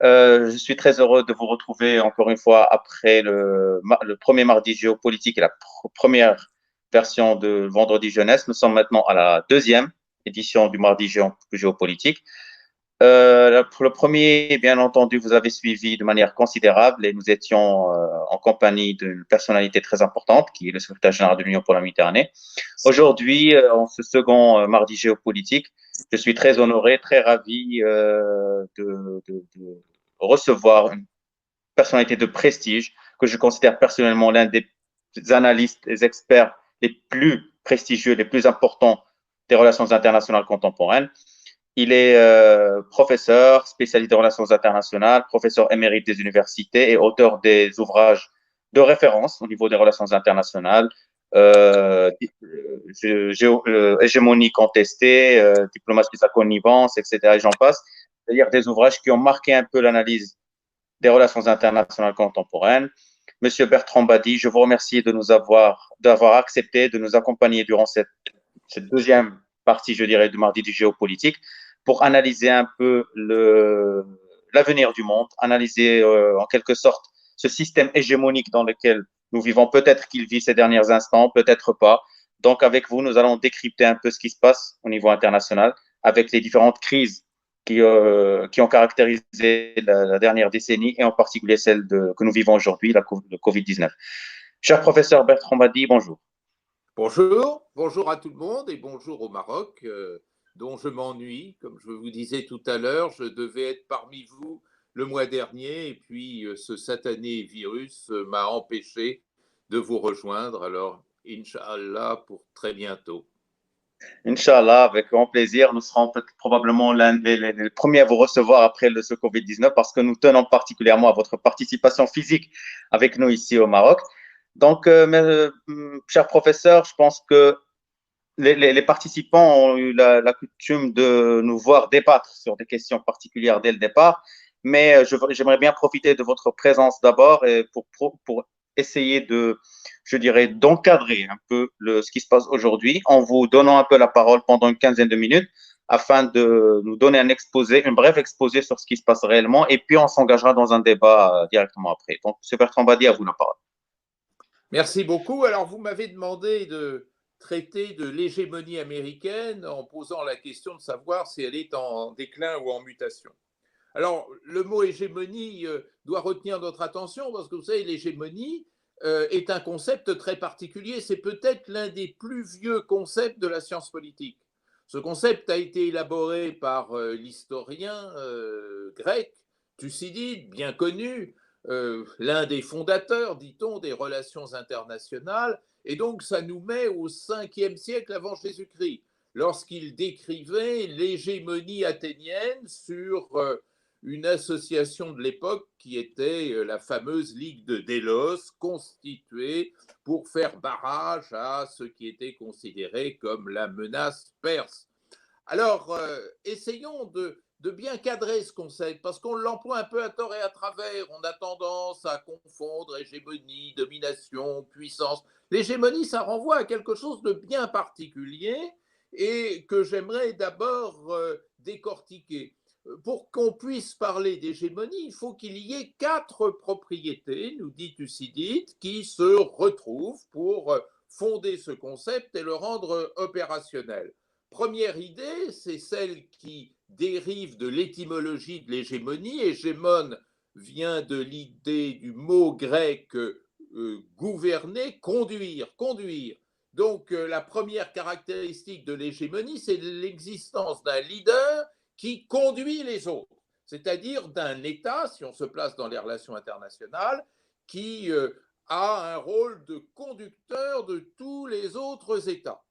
Je suis très heureux de vous retrouver encore une fois après le premier mardi géopolitique et la première version de Vendredi Jeunesse. Nous sommes maintenant à la deuxième édition du mardi géopolitique. Pour le premier, bien entendu, vous avez suivi de manière considérable et nous étions en compagnie d'une personnalité très importante qui est le secrétaire général de l'Union pour la Méditerranée. Aujourd'hui, en ce second mardi géopolitique, je suis très honoré, très ravi de recevoir une personnalité de prestige que je considère personnellement l'un des analystes, des experts les plus prestigieux, les plus importants des relations internationales contemporaines. Il est professeur, spécialiste des relations internationales, professeur émérite des universités et auteur des ouvrages de référence au niveau des relations internationales, hégémonie contestée, diplomatie de la connivence, etc. Et j'en passe. C'est-à-dire des ouvrages qui ont marqué un peu l'analyse des relations internationales contemporaines. Monsieur Bertrand Badi, je vous remercie d'avoir accepté de nous accompagner durant cette deuxième partie, je dirais, du mardi du géopolitique pour analyser un peu l'avenir du monde, analyser en quelque sorte ce système hégémonique dans lequel nous vivons. Peut-être qu'il vit ces derniers instants, peut-être pas. Donc, avec vous, nous allons décrypter un peu ce qui se passe au niveau international avec les différentes crises qui ont caractérisé la dernière décennie et en particulier celle que nous vivons aujourd'hui, le Covid-19. Cher professeur Bertrand Badi, bonjour. Bonjour, bonjour à tout le monde et bonjour au Maroc, dont je m'ennuie. Comme je vous disais tout à l'heure, je devais être parmi vous le mois dernier et puis ce satané virus m'a empêché de vous rejoindre. Alors, Inch'Allah, pour très bientôt. Inch'Allah, avec grand plaisir. Nous serons probablement l'un les premiers à vous recevoir après ce Covid-19 parce que nous tenons particulièrement à votre participation physique avec nous ici au Maroc. Donc, cher professeur, je pense que les participants ont eu la coutume de nous voir débattre sur des questions particulières dès le départ, mais j'aimerais bien profiter de votre présence d'abord pour essayer je dirais, d'encadrer un peu ce qui se passe aujourd'hui en vous donnant un peu la parole pendant une quinzaine de minutes afin de nous donner un bref exposé sur ce qui se passe réellement et puis on s'engagera dans un débat directement après. Donc, M. Bertrand Badi, à vous la parole. Merci beaucoup. Alors, vous m'avez demandé de traiter de l'hégémonie américaine en posant la question de savoir si elle est en déclin ou en mutation. Alors, le mot hégémonie doit retenir notre attention parce que vous savez, l'hégémonie est un concept très particulier. C'est peut-être l'un des plus vieux concepts de la science politique. Ce concept a été élaboré par l'historien grec Thucydide, bien connu, l'un des fondateurs, dit-on, des relations internationales. Et donc, ça nous met au 5e siècle avant Jésus-Christ, lorsqu'il décrivait l'hégémonie athénienne sur une association de l'époque qui était la fameuse Ligue de Délos, constituée pour faire barrage à ce qui était considéré comme la menace perse. Alors, essayons de bien cadrer ce concept, parce qu'on l'emploie un peu à tort et à travers. On a tendance à confondre hégémonie, domination, puissance. L'hégémonie, ça renvoie à quelque chose de bien particulier et que j'aimerais d'abord décortiquer. Pour qu'on puisse parler d'hégémonie, il faut qu'il y ait 4 propriétés, nous dit Thucydide, qui se retrouvent pour fonder ce concept et le rendre opérationnel. Première idée, c'est celle qui dérive de l'étymologie de l'hégémonie. Hégémone vient de l'idée du mot grec gouverner, conduire, conduire. Donc la première caractéristique de l'hégémonie, c'est l'existence d'un leader qui conduit les autres, c'est-à-dire d'un État, si on se place dans les relations internationales, qui a un rôle de conducteur de tous les autres États.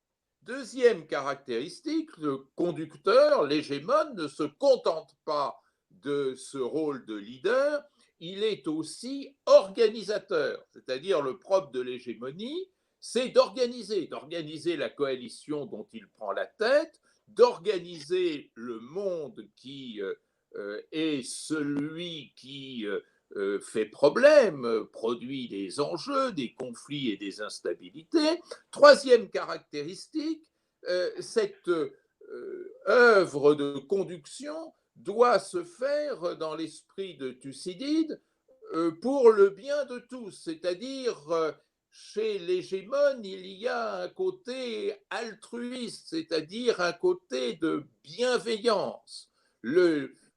Deuxième caractéristique, le conducteur, l'hégémone, ne se contente pas de ce rôle de leader, il est aussi organisateur, c'est-à-dire le propre de l'hégémonie, c'est d'organiser la coalition dont il prend la tête, d'organiser le monde qui est celui qui fait problème, produit des enjeux, des conflits et des instabilités. Troisième caractéristique, cette œuvre de conduction doit se faire dans l'esprit de Thucydide pour le bien de tous, c'est-à-dire chez l'hégémone, il y a un côté altruiste, c'est-à-dire un côté de bienveillance.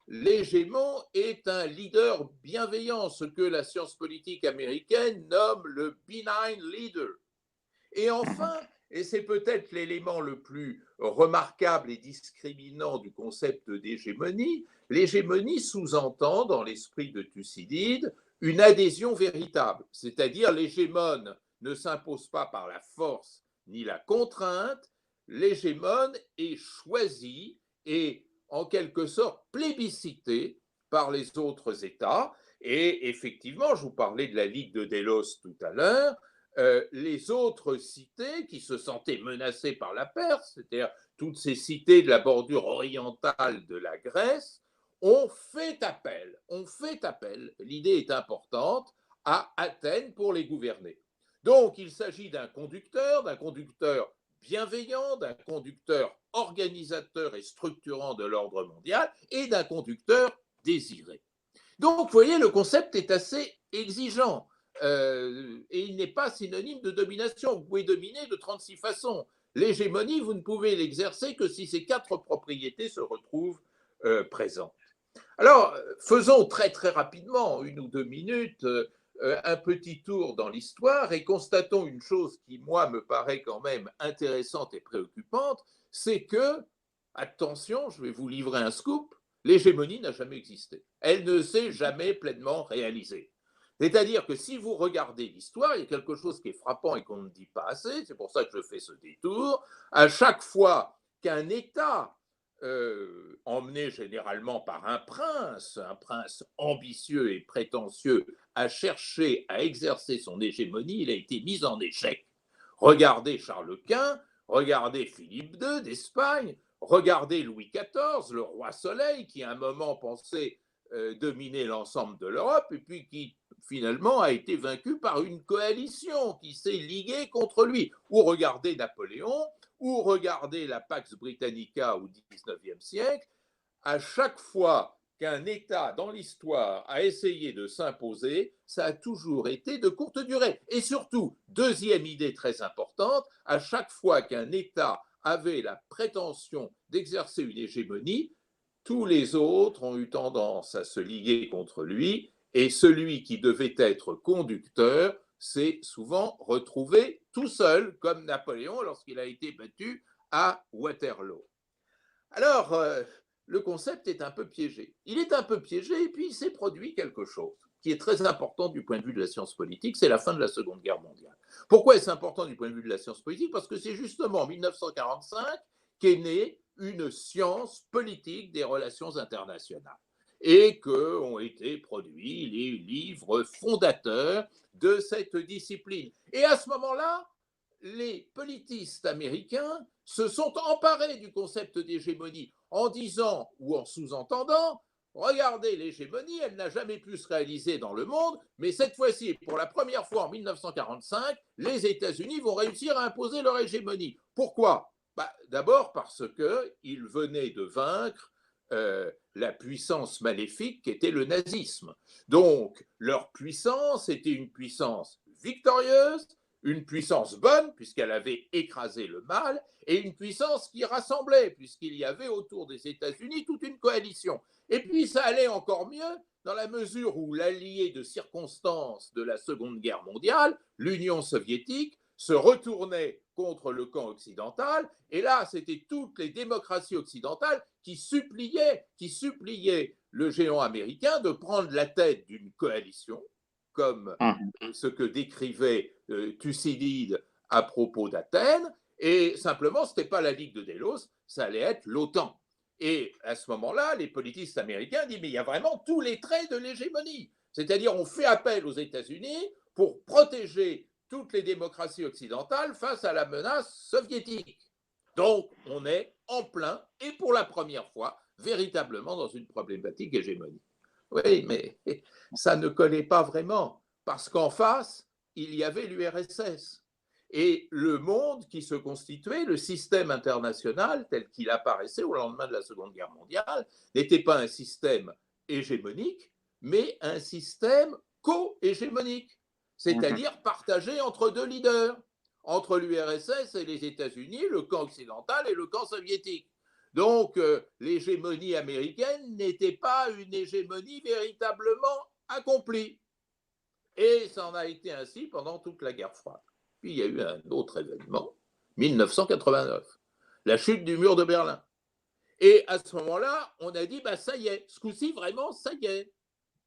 L'hégémon est un leader bienveillant, ce que la science politique américaine nomme le benign leader. Et enfin, et c'est peut-être l'élément le plus remarquable et discriminant du concept d'hégémonie, l'hégémonie sous-entend dans l'esprit de Thucydide une adhésion véritable, c'est-à-dire l'hégémone ne s'impose pas par la force ni la contrainte, l'hégémone est choisi et en quelque sorte plébiscité par les autres États. Et effectivement, je vous parlais de la Ligue de Délos tout à l'heure, les autres cités qui se sentaient menacées par la Perse, c'est-à-dire toutes ces cités de la bordure orientale de la Grèce, ont fait appel, l'idée est importante, à Athènes pour les gouverner. Donc il s'agit d'un conducteur bienveillant, d'un conducteur organisateur et structurant de l'ordre mondial et d'un conducteur désiré. Donc vous voyez, le concept est assez exigeant. Et il n'est pas synonyme de domination. Vous pouvez dominer de 36 façons. L'hégémonie, vous ne pouvez l'exercer que si ces 4 propriétés se retrouvent présentes. Alors, faisons très très rapidement, 1 ou 2 minutes, un petit tour dans l'histoire et constatons une chose qui, moi, me paraît quand même intéressante et préoccupante, c'est que, attention, je vais vous livrer un scoop, l'hégémonie n'a jamais existé. Elle ne s'est jamais pleinement réalisée. C'est-à-dire que si vous regardez l'histoire, il y a quelque chose qui est frappant et qu'on ne dit pas assez, c'est pour ça que je fais ce détour. À chaque fois qu'un État, emmené généralement par un prince ambitieux et prétentieux, a cherché à exercer son hégémonie, il a été mis en échec. Regardez Charles Quint, regardez Philippe II d'Espagne, regardez Louis XIV, le roi Soleil, qui à un moment pensait dominer l'ensemble de l'Europe et puis qui finalement a été vaincu par une coalition qui s'est liguée contre lui. Ou regardez Napoléon, ou regardez la Pax Britannica au XIXe siècle. À chaque fois qu'un État dans l'histoire a essayé de s'imposer, ça a toujours été de courte durée. Et surtout, deuxième idée très importante, à chaque fois qu'un État avait la prétention d'exercer une hégémonie, tous les autres ont eu tendance à se liguer contre lui et celui qui devait être conducteur s'est souvent retrouvé tout seul, comme Napoléon lorsqu'il a été battu à Waterloo. Alors, le concept est un peu piégé. Il est un peu piégé et puis il s'est produit quelque chose qui est très important du point de vue de la science politique, c'est la fin de la Seconde Guerre mondiale. Pourquoi est-ce important du point de vue de la science politique? Parce que c'est justement en 1945 qu'est née une science politique des relations internationales et qu'ont été produits les livres fondateurs de cette discipline. Et à ce moment-là, les politistes américains se sont emparés du concept d'hégémonie en disant ou en sous-entendant: regardez, l'hégémonie, elle n'a jamais pu se réaliser dans le monde, mais cette fois-ci, pour la première fois en 1945, les États-Unis vont réussir à imposer leur hégémonie. Pourquoi? D'abord parce qu'ils venaient de vaincre la puissance maléfique qu'était le nazisme. Donc, leur puissance était une puissance victorieuse, une puissance bonne, puisqu'elle avait écrasé le mal, et une puissance qui rassemblait, puisqu'il y avait autour des États-Unis toute une coalition. Et puis, ça allait encore mieux dans la mesure où l'allié de circonstance de la Seconde Guerre mondiale, l'Union soviétique, se retournait contre le camp occidental, et là, c'était toutes les démocraties occidentales qui suppliaient le géant américain de prendre la tête d'une coalition, comme ce que décrivait Thucydide à propos d'Athènes, et simplement, ce n'était pas la Ligue de Délos, ça allait être l'OTAN. Et à ce moment-là, les politistes américains disent: mais il y a vraiment tous les traits de l'hégémonie. C'est-à-dire, on fait appel aux États-Unis pour protéger toutes les démocraties occidentales face à la menace soviétique. Donc, on est en plein, et pour la première fois, véritablement dans une problématique hégémonique. Oui, mais ça ne collait pas vraiment, parce qu'en face, il y avait l'URSS. Et le monde qui se constituait, le système international tel qu'il apparaissait au lendemain de la Seconde Guerre mondiale, n'était pas un système hégémonique, mais un système co-hégémonique, c'est-à-dire partagé entre deux leaders, entre l'URSS et les États-Unis, le camp occidental et le camp soviétique. Donc, l'hégémonie américaine n'était pas une hégémonie véritablement accomplie. Et ça en a été ainsi pendant toute la guerre froide. Puis il y a eu un autre événement, 1989, la chute du mur de Berlin. Et à ce moment-là, on a dit, bah, ça y est, ce coup-ci, vraiment, ça y est.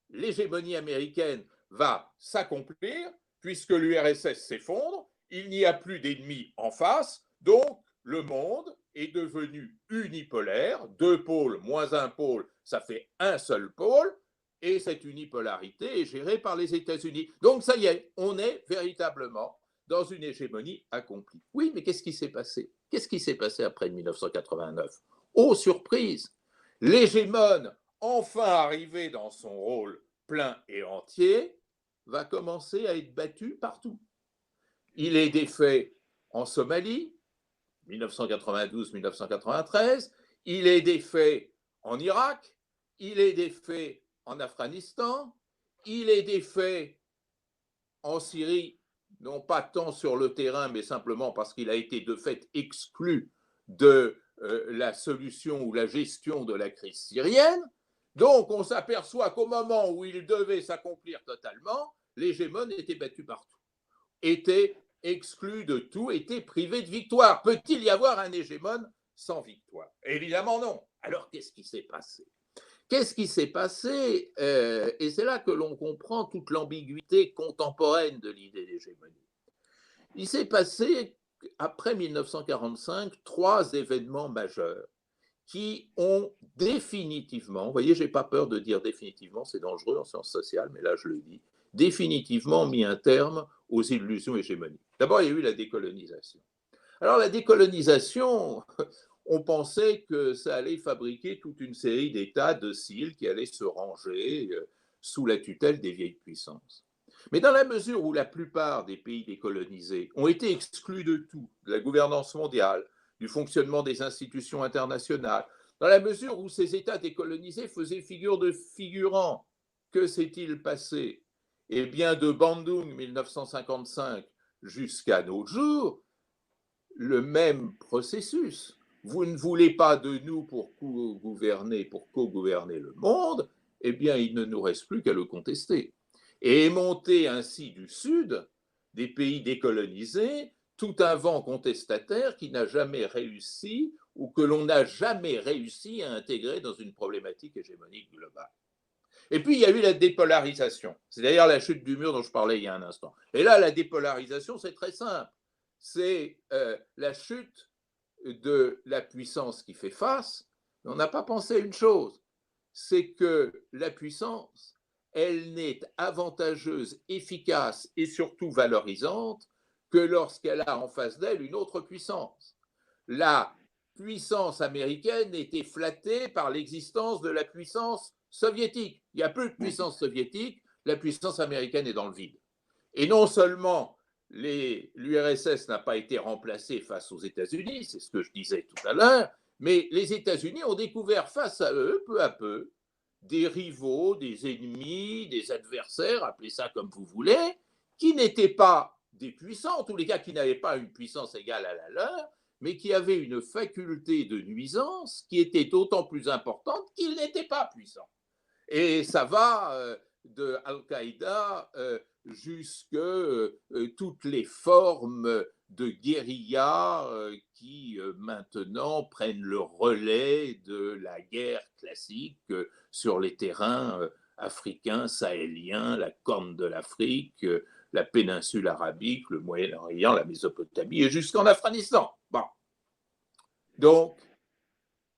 L'hégémonie américaine va s'accomplir puisque l'URSS s'effondre, il n'y a plus d'ennemis en face, donc le monde est devenu unipolaire, deux pôles moins un pôle, ça fait un seul pôle, et cette unipolarité est gérée par les États-Unis. Donc ça y est, on est véritablement dans une hégémonie accomplie. Oui, mais qu'est-ce qui s'est passé? Qu'est-ce qui s'est passé après 1989? Oh, surprise! L'hégémone, enfin arrivé dans son rôle plein et entier, va commencer à être battu partout. Il est défait en Somalie, 1992-1993, il est défait en Irak, il est défait en Afghanistan, il est défait en Syrie, non pas tant sur le terrain, mais simplement parce qu'il a été de fait exclu de la solution ou la gestion de la crise syrienne. Donc on s'aperçoit qu'au moment où il devait s'accomplir totalement, l'hégémone était battu partout, était exclu de tout, était privé de victoire. Peut-il y avoir un hégémone sans victoire? Évidemment non. Alors qu'est-ce qui s'est passé? Qu'est-ce qui s'est passé? Et c'est là que l'on comprend toute l'ambiguïté contemporaine de l'idée d'hégémonie. Il s'est passé, après 1945, 3 événements majeurs qui ont définitivement, vous voyez, je n'ai pas peur de dire définitivement, c'est dangereux en sciences sociales, mais là je le dis, définitivement mis un terme aux illusions hégémoniques. D'abord, il y a eu la décolonisation. Alors la décolonisation, on pensait que ça allait fabriquer toute une série d'États dociles qui allaient se ranger sous la tutelle des vieilles puissances. Mais dans la mesure où la plupart des pays décolonisés ont été exclus de tout, de la gouvernance mondiale, du fonctionnement des institutions internationales, dans la mesure où ces États décolonisés faisaient figure de figurants, que s'est-il passé? Eh bien, de Bandung 1955 jusqu'à nos jours, le même processus. Vous ne voulez pas de nous pour co-gouverner le monde, eh bien, il ne nous reste plus qu'à le contester. Et est monté ainsi du Sud, des pays décolonisés, tout un vent contestataire qui n'a jamais réussi ou que l'on n'a jamais réussi à intégrer dans une problématique hégémonique globale. Et puis, il y a eu la dépolarisation. C'est d'ailleurs la chute du mur dont je parlais il y a un instant. Et là, la dépolarisation, c'est très simple. C'est la chute de la puissance qui fait face. On n'a pas pensé à une chose, c'est que la puissance, elle n'est avantageuse, efficace et surtout valorisante que lorsqu'elle a en face d'elle une autre puissance. La puissance américaine était flattée par l'existence de la puissance soviétique. Il n'y a plus de puissance soviétique, la puissance américaine est dans le vide. Et non seulement l'URSS n'a pas été remplacée face aux États-Unis, c'est ce que je disais tout à l'heure, mais les États-Unis ont découvert face à eux, peu à peu, des rivaux, des ennemis, des adversaires, appelez ça comme vous voulez, qui n'étaient pas des puissants, en tous les cas qui n'avaient pas une puissance égale à la leur, mais qui avaient une faculté de nuisance qui était d'autant plus importante qu'ils n'étaient pas puissants. Et ça va de Al-Qaïda jusque toutes les formes de guérilla qui maintenant prennent le relais de la guerre classique sur les terrains africains, sahéliens, la Corne de l'Afrique, la péninsule arabique, le Moyen-Orient, la Mésopotamie et jusqu'en Afghanistan. Bon. Donc,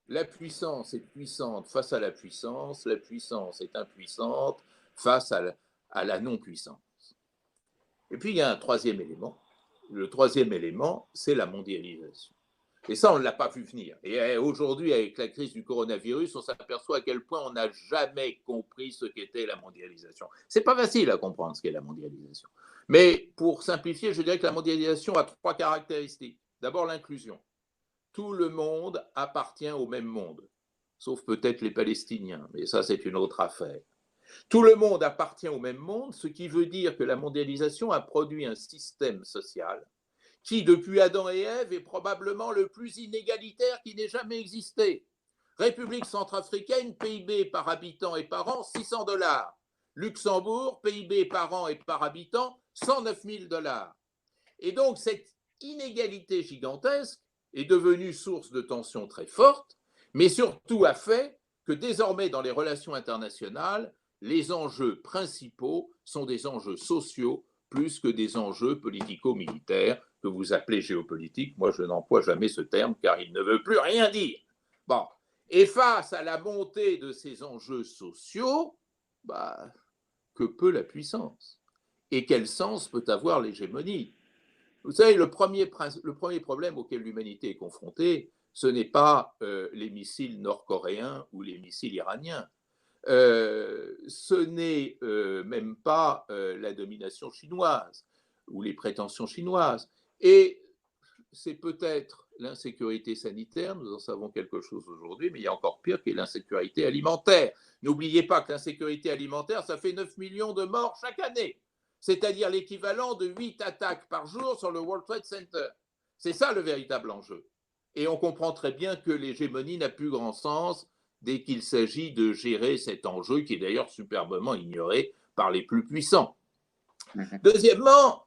la puissance est puissante face à la puissance est impuissante face à la non-puissance. Et puis il y a un troisième élément. Le troisième élément, c'est la mondialisation. Et ça, on ne l'a pas vu venir. Et aujourd'hui, avec la crise du coronavirus, on s'aperçoit à quel point on n'a jamais compris ce qu'était la mondialisation. Ce n'est pas facile à comprendre ce qu'est la mondialisation. Mais pour simplifier, je dirais que la mondialisation a 3 caractéristiques. D'abord, l'inclusion. Tout le monde appartient au même monde, sauf peut-être les Palestiniens, mais ça, c'est une autre affaire. Tout le monde appartient au même monde, ce qui veut dire que la mondialisation a produit un système social qui, depuis Adam et Ève, est probablement le plus inégalitaire qui n'ait jamais existé. République centrafricaine, PIB par habitant et par an, 600 $. Luxembourg, PIB par an et par habitant, 109 000 $. Et donc, cette inégalité gigantesque est devenue source de tensions très fortes, mais surtout a fait que désormais, dans les relations internationales, les enjeux principaux sont des enjeux sociaux plus que des enjeux politico-militaires que vous appelez géopolitique. Moi, je n'emploie jamais ce terme car il ne veut plus rien dire. Bon. Et face à la montée de ces enjeux sociaux, que peut la puissance? Et quel sens peut avoir l'hégémonie? Vous savez, le premier problème auquel l'humanité est confrontée, ce n'est pas les missiles nord-coréens ou les missiles iraniens. Ce n'est même pas la domination chinoise ou les prétentions chinoises. Et c'est peut-être l'insécurité sanitaire, nous en savons quelque chose aujourd'hui, mais il y a encore pire qui est l'insécurité alimentaire. N'oubliez pas que l'insécurité alimentaire, ça fait 9 millions de morts chaque année, c'est-à-dire l'équivalent de 8 attaques par jour sur le World Trade Center. C'est ça le véritable enjeu. Et on comprend très bien que l'hégémonie n'a plus grand sens dès qu'il s'agit de gérer cet enjeu qui est d'ailleurs superbement ignoré par les plus puissants. Deuxièmement,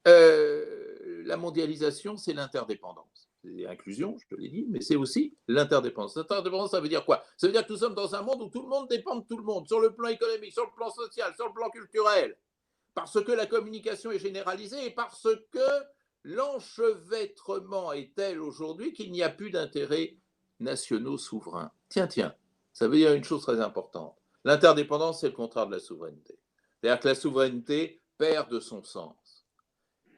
la mondialisation, c'est l'interdépendance. C'est l'inclusion, je te l'ai dit, mais c'est aussi l'interdépendance. L'interdépendance, ça veut dire quoi? Ça veut dire que nous sommes dans un monde où tout le monde dépend de tout le monde, sur le plan économique, sur le plan social, sur le plan culturel, parce que la communication est généralisée et parce que l'enchevêtrement est tel aujourd'hui qu'il n'y a plus d'intérêts nationaux souverains. Tiens, ça veut dire une chose très importante. L'interdépendance, c'est le contraire de la souveraineté. C'est-à-dire que la souveraineté perd de son sens.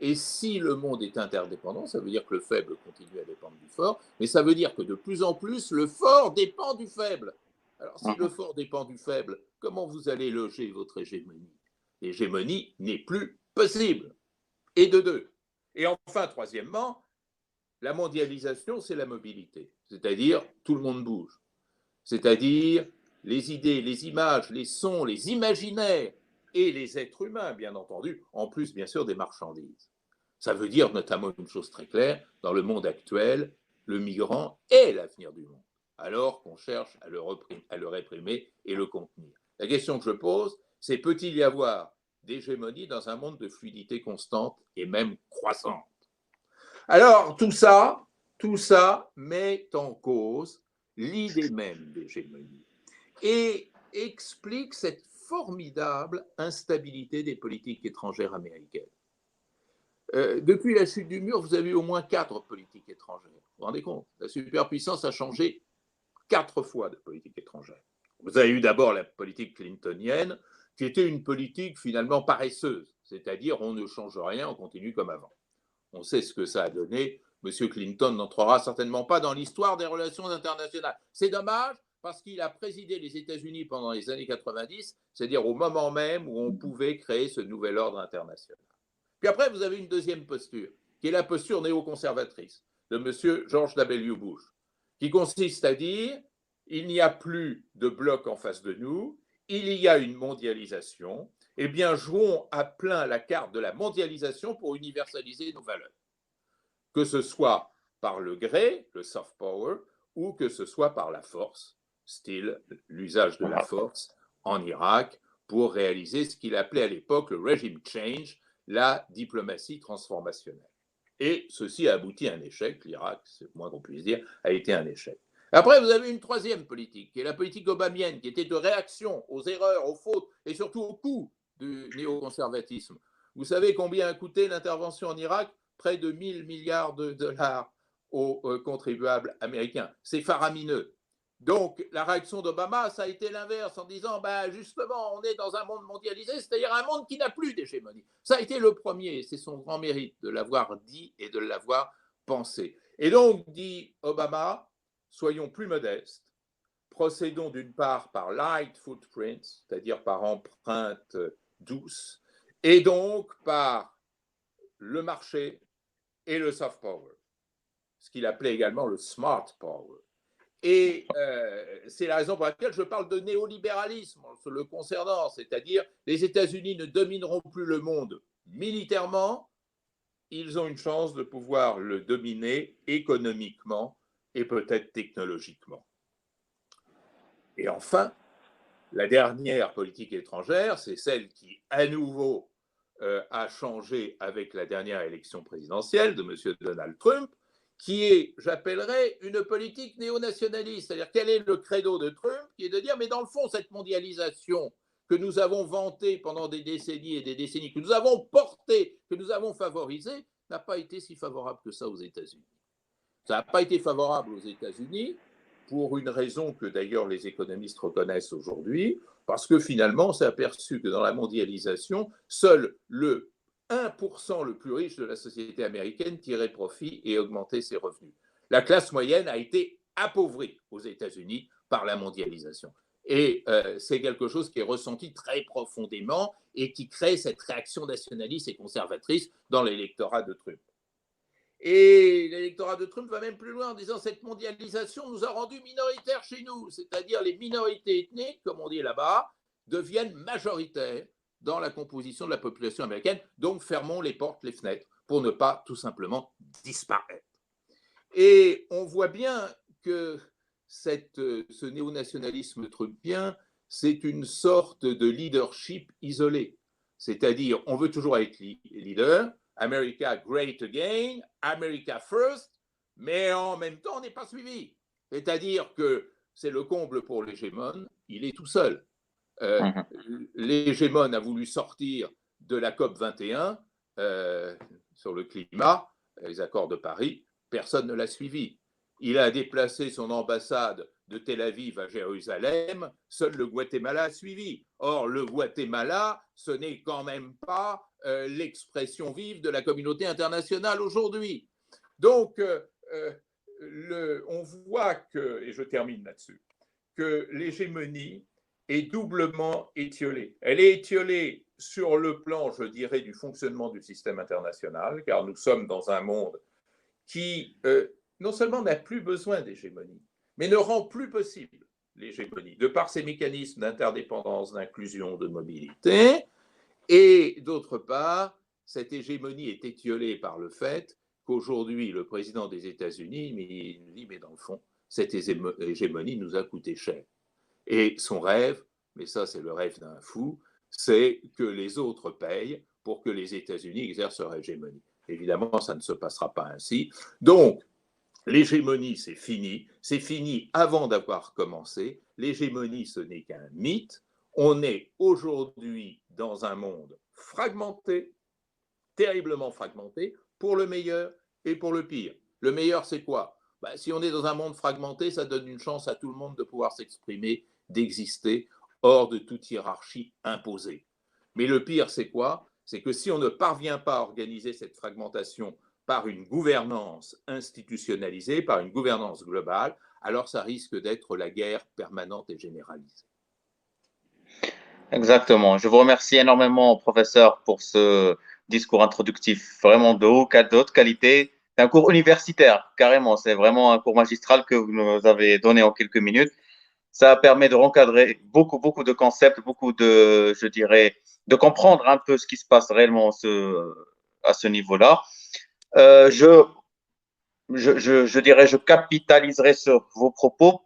Et si le monde est interdépendant, ça veut dire que le faible continue à dépendre du fort, mais ça veut dire que de plus en plus, le fort dépend du faible. Alors, si le fort dépend du faible, comment vous allez loger votre hégémonie? L'hégémonie n'est plus possible. Et de deux. Et enfin, troisièmement, la mondialisation, c'est la mobilité. C'est-à-dire, tout le monde bouge. C'est-à-dire, les idées, les images, les sons, les imaginaires et les êtres humains, bien entendu, en plus, bien sûr, des marchandises. Ça veut dire notamment une chose très claire, dans le monde actuel, le migrant est l'avenir du monde, alors qu'on cherche à le réprimer et le contenir. La question que je pose, c'est peut-il y avoir d'hégémonie dans un monde de fluidité constante et même croissante? Alors, tout ça met en cause l'idée même d'hégémonie et explique cette formidable instabilité des politiques étrangères américaines. Depuis la chute du mur, vous avez eu au moins 4 politiques étrangères. Vous vous rendez compte? La superpuissance a changé 4 fois de politique étrangère. Vous avez eu d'abord la politique clintonienne, qui était une politique finalement paresseuse, c'est-à-dire on ne change rien, on continue comme avant. On sait ce que ça a donné. M. Clinton n'entrera certainement pas dans l'histoire des relations internationales. C'est dommage parce qu'il a présidé les États-Unis pendant les années 90, c'est-à-dire au moment même où on pouvait créer ce nouvel ordre international. Puis après, vous avez une deuxième posture, qui est la posture néoconservatrice de M. George W. Bush, qui consiste à dire il n'y a plus de bloc en face de nous, il y a une mondialisation, eh bien jouons à plein la carte de la mondialisation pour universaliser nos valeurs. Que ce soit par le gré, le soft power, ou que ce soit par la force, style l'usage de la force en Irak pour réaliser ce qu'il appelait à l'époque le regime change, la diplomatie transformationnelle. Et ceci a abouti à un échec. L'Irak, c'est le moins qu'on puisse dire, a été un échec. Après, vous avez une troisième politique, qui est la politique obamienne, qui était de réaction aux erreurs, aux fautes et surtout aux coûts du néoconservatisme. Vous savez combien a coûté l'intervention en Irak? Près de 1 000 milliards de dollars aux contribuables américains. C'est faramineux. Donc, la réaction d'Obama, ça a été l'inverse, en disant, justement, on est dans un monde mondialisé, c'est-à-dire un monde qui n'a plus d'hégémonie. Ça a été le premier, c'est son grand mérite de l'avoir dit et de l'avoir pensé. Et donc, dit Obama, soyons plus modestes, procédons d'une part par light footprints, c'est-à-dire par empreintes douces, et donc par le marché et le soft power, ce qu'il appelait également le smart power. Et c'est la raison pour laquelle je parle de néolibéralisme le concernant, c'est-à-dire les États-Unis ne domineront plus le monde militairement, ils ont une chance de pouvoir le dominer économiquement et peut-être technologiquement. Et enfin, la dernière politique étrangère, c'est celle qui, à nouveau, a changé avec la dernière élection présidentielle de M. Donald Trump, qui est, j'appellerais, une politique néo-nationaliste. C'est-à-dire, quel est le credo de Trump? Qui est de dire, mais dans le fond, cette mondialisation que nous avons vantée pendant des décennies et des décennies, que nous avons portée, que nous avons favorisée, n'a pas été si favorable que ça aux États-Unis. Ça n'a pas été favorable aux États-Unis pour une raison que d'ailleurs les économistes reconnaissent aujourd'hui, parce que finalement, on s'est aperçu que dans la mondialisation, seul le 1% le plus riche de la société américaine tirait profit et augmentait ses revenus. La classe moyenne a été appauvrie aux États-Unis par la mondialisation. Et c'est quelque chose qui est ressenti très profondément et qui crée cette réaction nationaliste et conservatrice dans l'électorat de Trump. Et l'électorat de Trump va même plus loin en disant que cette mondialisation nous a rendus minoritaires chez nous, c'est-à-dire les minorités ethniques, comme on dit là-bas, deviennent majoritaires dans la composition de la population américaine, donc fermons les portes, les fenêtres, pour ne pas tout simplement disparaître. Et on voit bien que ce néonationalisme trumpien, c'est une sorte de leadership isolé, c'est-à-dire on veut toujours être leader, America Great Again, America First, mais en même temps, on n'est pas suivi. C'est-à-dire que c'est le comble pour l'hégémone, il est tout seul. L'hégémone a voulu sortir de la COP 21 sur le climat, les accords de Paris, personne ne l'a suivi. Il a déplacé son ambassade de Tel Aviv à Jérusalem, seul le Guatemala a suivi. Or, le Guatemala, ce n'est quand même pas l'expression vive de la communauté internationale aujourd'hui. Donc, on voit que, et je termine là-dessus, que l'hégémonie est doublement étiolée. Elle est étiolée sur le plan, je dirais, du fonctionnement du système international, car nous sommes dans un monde qui non seulement n'a plus besoin d'hégémonie, mais ne rend plus possible l'hégémonie, de par ses mécanismes d'interdépendance, d'inclusion, de mobilité. Et d'autre part, cette hégémonie est étiolée par le fait qu'aujourd'hui, le président des États-Unis nous dit, mais dans le fond, cette hégémonie nous a coûté cher. Et son rêve, mais ça c'est le rêve d'un fou, c'est que les autres payent pour que les États-Unis exercent leur hégémonie. Évidemment, ça ne se passera pas ainsi. Donc, l'hégémonie, c'est fini avant d'avoir commencé. L'hégémonie, ce n'est qu'un mythe. On est aujourd'hui dans un monde fragmenté, terriblement fragmenté, pour le meilleur et pour le pire. Le meilleur, c'est quoi? Si on est dans un monde fragmenté, ça donne une chance à tout le monde de pouvoir s'exprimer, d'exister, hors de toute hiérarchie imposée. Mais le pire, c'est quoi? C'est que si on ne parvient pas à organiser cette fragmentation par une gouvernance institutionnalisée, par une gouvernance globale, alors ça risque d'être la guerre permanente et généralisée. Exactement. Je vous remercie énormément, professeur, pour ce discours introductif vraiment de haute qualité. C'est un cours universitaire, carrément. C'est vraiment un cours magistral que vous nous avez donné en quelques minutes. Ça permet de recadrer beaucoup de concepts, je dirais, de comprendre un peu ce qui se passe réellement à ce niveau-là. Je dirais, je capitaliserai sur vos propos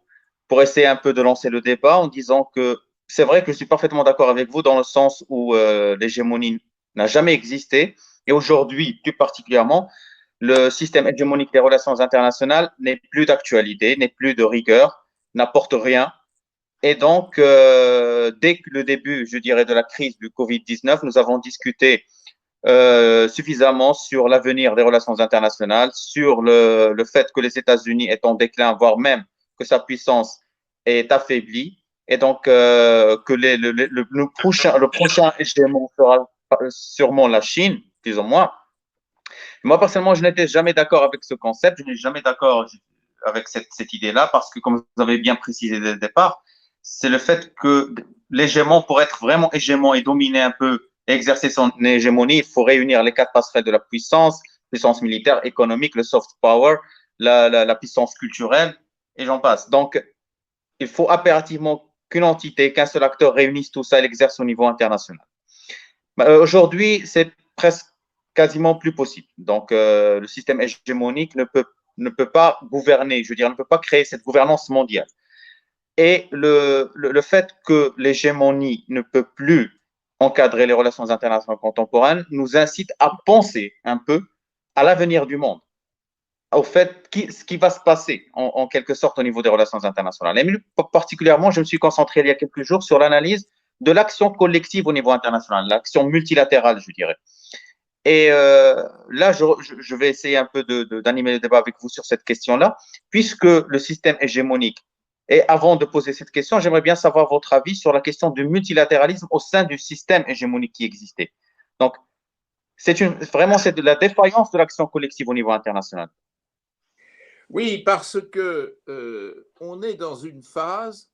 pour essayer un peu de lancer le débat en disant que c'est vrai que je suis parfaitement d'accord avec vous dans le sens où l'hégémonie n'a jamais existé et aujourd'hui, plus particulièrement, le système hégémonique des relations internationales n'est plus d'actualité, n'est plus de rigueur, n'apporte rien. Et donc, dès que le début, je dirais, de la crise du Covid-19, nous avons discuté suffisamment sur l'avenir des relations internationales, sur le fait que les États-Unis est en déclin, voire même que sa puissance est affaiblie, et donc que le prochain hégémon sera sûrement la Chine, plus ou moins. Moi, personnellement, je n'étais jamais d'accord avec ce concept, je n'ai jamais d'accord avec cette idée-là, parce que, comme vous avez bien précisé dès le départ, c'est le fait que l'hégémon, pour être vraiment hégémon et dominer un peu, et exercer son hégémonie, il faut réunir les quatre passerelles de la puissance, puissance militaire, économique, le soft power, la puissance culturelle, et j'en passe. Donc, il faut impérativement qu'une entité, qu'un seul acteur réunisse tout ça et l'exerce au niveau international. Aujourd'hui, c'est presque quasiment plus possible. Donc, le système hégémonique ne peut pas gouverner, je veux dire, ne peut pas créer cette gouvernance mondiale. Et le fait que l'hégémonie ne peut plus encadrer les relations internationales contemporaines nous incite à penser un peu à l'avenir du monde, au fait ce qui va se passer en quelque sorte au niveau des relations internationales. Et particulièrement, je me suis concentré il y a quelques jours sur l'analyse de l'action collective au niveau international, l'action multilatérale, je dirais. Et là, je vais essayer un peu d'animer le débat avec vous sur cette question-là, puisque le système hégémonique. Et avant de poser cette question, j'aimerais bien savoir votre avis sur la question du multilatéralisme au sein du système hégémonique qui existait. Donc, vraiment, c'est de la défaillance de l'action collective au niveau international. Oui, parce que on est dans une phase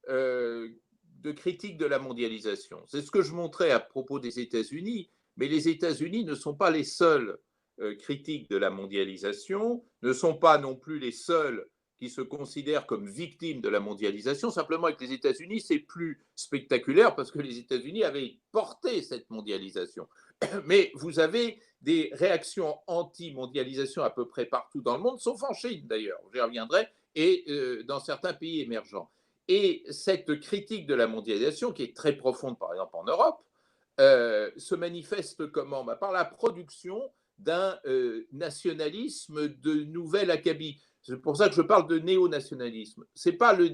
de critique de la mondialisation. C'est ce que je montrais à propos des États-Unis, mais les États-Unis ne sont pas les seuls critiques de la mondialisation, ne sont pas non plus les seuls qui se considèrent comme victimes de la mondialisation. Simplement, avec les États-Unis, c'est plus spectaculaire parce que les États-Unis avaient porté cette mondialisation. Mais vous avez des réactions anti-mondialisation à peu près partout dans le monde, sauf en Chine d'ailleurs, j'y reviendrai, et dans certains pays émergents. Et cette critique de la mondialisation, qui est très profonde par exemple en Europe, se manifeste comment? Par la production d'un nationalisme de nouvelle acabit. C'est pour ça que je parle de néo-nationalisme. Ce n'est pas le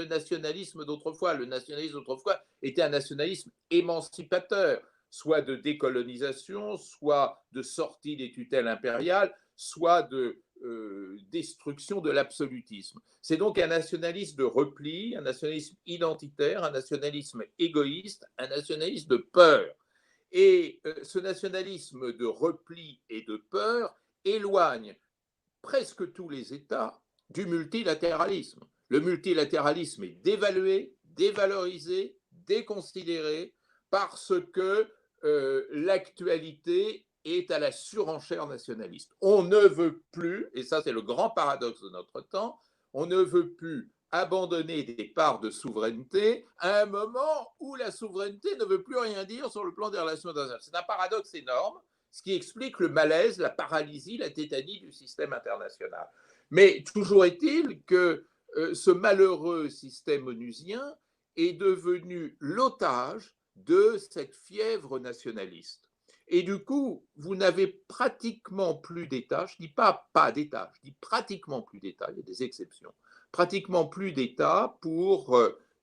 nationalisme d'autrefois. Le nationalisme d'autrefois était un nationalisme émancipateur, soit de décolonisation, soit de sortie des tutelles impériales, soit de destruction de l'absolutisme. C'est donc un nationalisme de repli, un nationalisme identitaire, un nationalisme égoïste, un nationalisme de peur. Et ce nationalisme de repli et de peur éloigne presque tous les États du multilatéralisme. Le multilatéralisme est dévalué, dévalorisé, déconsidéré parce que l'actualité est à la surenchère nationaliste. On ne veut plus, et ça c'est le grand paradoxe de notre temps, on ne veut plus abandonner des parts de souveraineté à un moment où la souveraineté ne veut plus rien dire sur le plan des relations internationales. C'est un paradoxe énorme, ce qui explique le malaise, la paralysie, la tétanie du système international. Mais toujours est-il que ce malheureux système onusien est devenu l'otage de cette fièvre nationaliste. Et du coup, vous n'avez pratiquement plus d'État, je ne dis pas d'État, je dis pratiquement plus d'État, il y a des exceptions, pratiquement plus d'État pour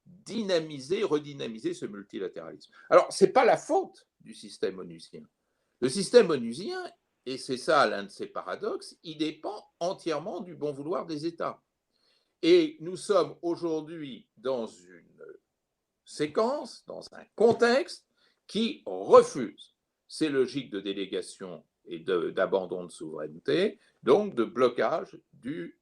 dynamiser, redynamiser ce multilatéralisme. Alors, ce n'est pas la faute du système onusien. Le système onusien, et c'est ça l'un de ses paradoxes, il dépend entièrement du bon vouloir des États. Et nous sommes aujourd'hui dans une séquence, dans un contexte qui refuse ces logiques de délégation et d'abandon de souveraineté, donc de blocage du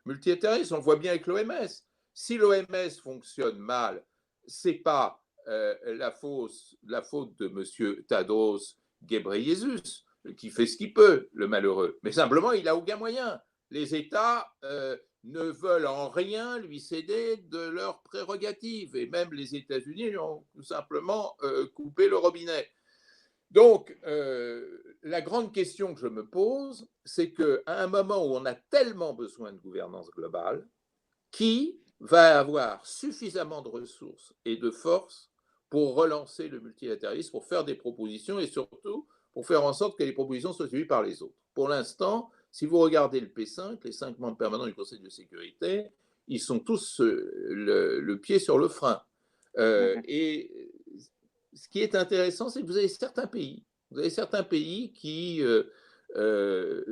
multilatéralisme. On le voit bien avec l'OMS. Si l'OMS fonctionne mal, ce n'est pas la faute de M. Tadros Ghebreyesus, qui fait ce qu'il peut, le malheureux, mais simplement, il n'a aucun moyen. Les États ne veulent en rien lui céder de leurs prérogatives, et même les États-Unis ont tout simplement coupé le robinet. Donc, la grande question que je me pose, c'est qu'à un moment où on a tellement besoin de gouvernance globale, qui va avoir suffisamment de ressources et de force pour relancer le multilatéralisme, pour faire des propositions et surtout pour faire en sorte que les propositions soient suivies par les autres. Pour l'instant, si vous regardez le P5, les 5 membres permanents du Conseil de sécurité, ils sont tous le pied sur le frein. Et ce qui est intéressant, c'est que vous avez certains pays qui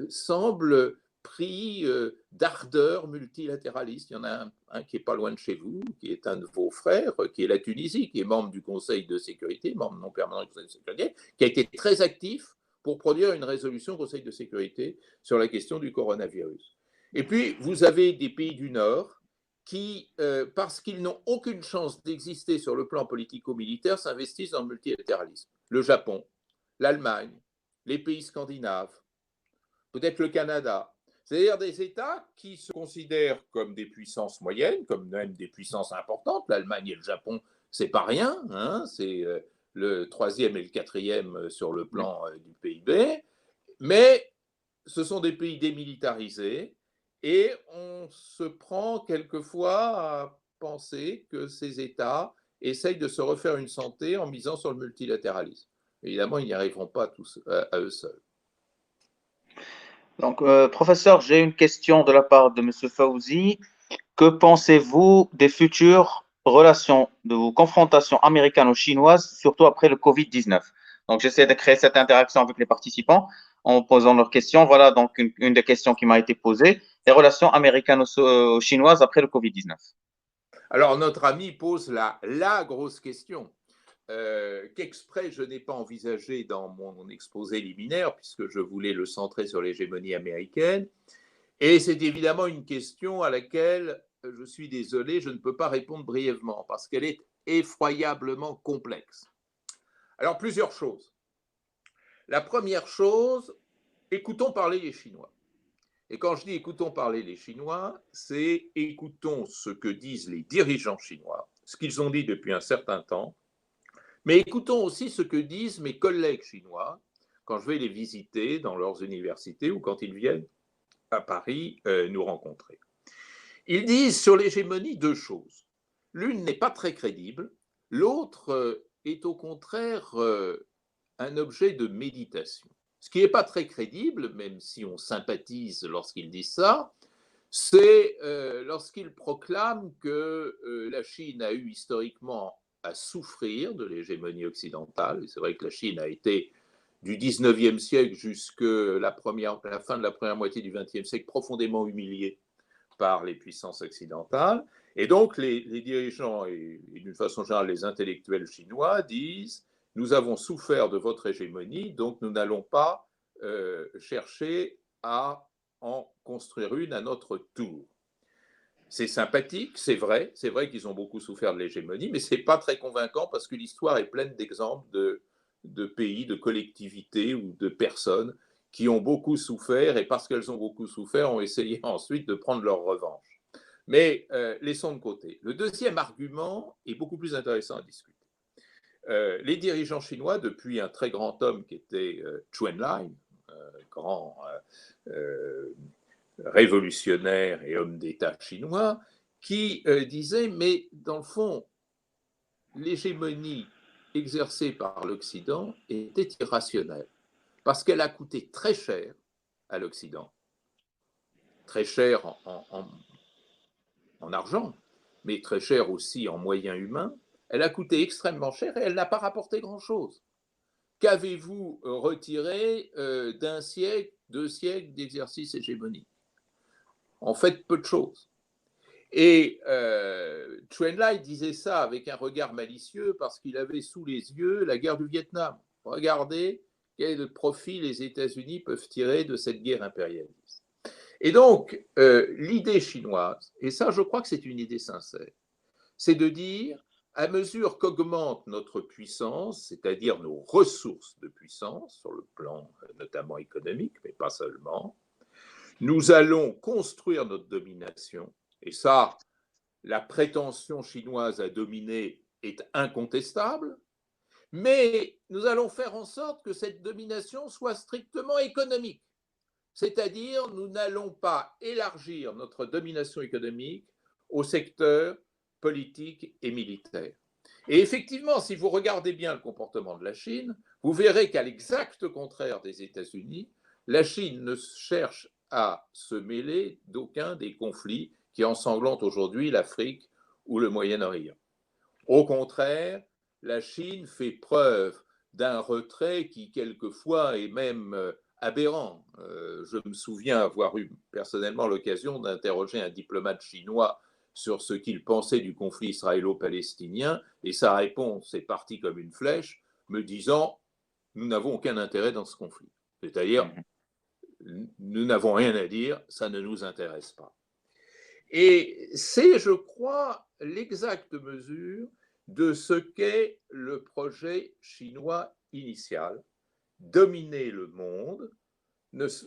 semblent pris d'ardeur multilatéraliste. Il y en a un qui n'est pas loin de chez vous, qui est un de vos frères, qui est la Tunisie, qui est membre du Conseil de sécurité, membre non permanent du Conseil de sécurité, qui a été très actif pour produire une résolution au Conseil de sécurité sur la question du coronavirus. Et puis, vous avez des pays du Nord qui, parce qu'ils n'ont aucune chance d'exister sur le plan politico-militaire, s'investissent dans le multilatéralisme. Le Japon, l'Allemagne, les pays scandinaves, peut-être le Canada. C'est-à-dire des États qui se considèrent comme des puissances moyennes, comme même des puissances importantes. L'Allemagne et le Japon, c'est pas rien, hein, c'est le 3e et le 4e sur le plan du PIB, mais ce sont des pays démilitarisés et on se prend quelquefois à penser que ces États essayent de se refaire une santé en misant sur le multilatéralisme. Évidemment, ils n'y arriveront pas tous à eux seuls. Donc, professeur, j'ai une question de la part de M. Fawzi. Que pensez-vous des futures relations de confrontation américano-chinoise, surtout après le Covid-19? Donc, j'essaie de créer cette interaction avec les participants en posant leurs questions. Voilà donc une des questions qui m'a été posée, les relations américano-chinoises après le Covid-19. Alors, notre ami pose la grosse question. Qu'exprès je n'ai pas envisagé dans mon exposé liminaire, puisque je voulais le centrer sur l'hégémonie américaine. Et c'est évidemment une question à laquelle, je suis désolé, je ne peux pas répondre brièvement, parce qu'elle est effroyablement complexe. Alors, plusieurs choses. La première chose, écoutons parler les Chinois. Et quand je dis écoutons parler les Chinois, c'est écoutons ce que disent les dirigeants chinois, ce qu'ils ont dit depuis un certain temps, mais écoutons aussi ce que disent mes collègues chinois quand je vais les visiter dans leurs universités ou quand ils viennent à Paris nous rencontrer. Ils disent sur l'hégémonie deux choses. L'une n'est pas très crédible, l'autre est au contraire un objet de méditation. Ce qui n'est pas très crédible, même si on sympathise lorsqu'ils disent ça, c'est lorsqu'ils proclament que la Chine a eu historiquement à souffrir de l'hégémonie occidentale. Et c'est vrai que la Chine a été du 19e siècle jusqu'à la fin de la première moitié du 20e siècle profondément humiliée par les puissances occidentales. Et donc les dirigeants et d'une façon générale les intellectuels chinois disent « Nous avons souffert de votre hégémonie, donc nous n'allons pas chercher à en construire une à notre tour ». C'est sympathique, c'est vrai qu'ils ont beaucoup souffert de l'hégémonie, mais ce n'est pas très convaincant parce que l'histoire est pleine d'exemples de pays, de collectivités ou de personnes qui ont beaucoup souffert et parce qu'elles ont beaucoup souffert ont essayé ensuite de prendre leur revanche. Mais laissons de côté. Le deuxième argument est beaucoup plus intéressant à discuter. Les dirigeants chinois, depuis un très grand homme qui était Zhou Enlai, grand révolutionnaire et homme d'État chinois, qui disait, mais dans le fond, l'hégémonie exercée par l'Occident était irrationnelle, parce qu'elle a coûté très cher à l'Occident, très cher en argent, mais très cher aussi en moyens humains. Elle a coûté extrêmement cher et elle n'a pas rapporté grand-chose. Qu'avez-vous retiré d'un siècle, 2 siècles d'exercice hégémonique? En fait, peu de choses. Et Zhou Enlai disait ça avec un regard malicieux parce qu'il avait sous les yeux la guerre du Vietnam. Regardez quel profit les États-Unis peuvent tirer de cette guerre impérialiste. Et donc, l'idée chinoise, et ça je crois que c'est une idée sincère, c'est de dire, à mesure qu'augmente notre puissance, c'est-à-dire nos ressources de puissance, sur le plan notamment économique, mais pas seulement, nous allons construire notre domination. Et ça, la prétention chinoise à dominer est incontestable, mais nous allons faire en sorte que cette domination soit strictement économique. C'est-à-dire, nous n'allons pas élargir notre domination économique au secteur politique et militaire. Et effectivement, si vous regardez bien le comportement de la Chine, vous verrez qu'à l'exact contraire des États-Unis, la Chine ne cherche à se mêler d'aucun des conflits qui ensanglantent aujourd'hui l'Afrique ou le Moyen-Orient. Au contraire, la Chine fait preuve d'un retrait qui quelquefois est même aberrant. Je me souviens avoir eu personnellement l'occasion d'interroger un diplomate chinois sur ce qu'il pensait du conflit israélo-palestinien, et sa réponse est partie comme une flèche, me disant nous n'avons aucun intérêt dans ce conflit. C'est-à-dire, nous n'avons rien à dire, ça ne nous intéresse pas. Et c'est, je crois, l'exacte mesure de ce qu'est le projet chinois initial, dominer le monde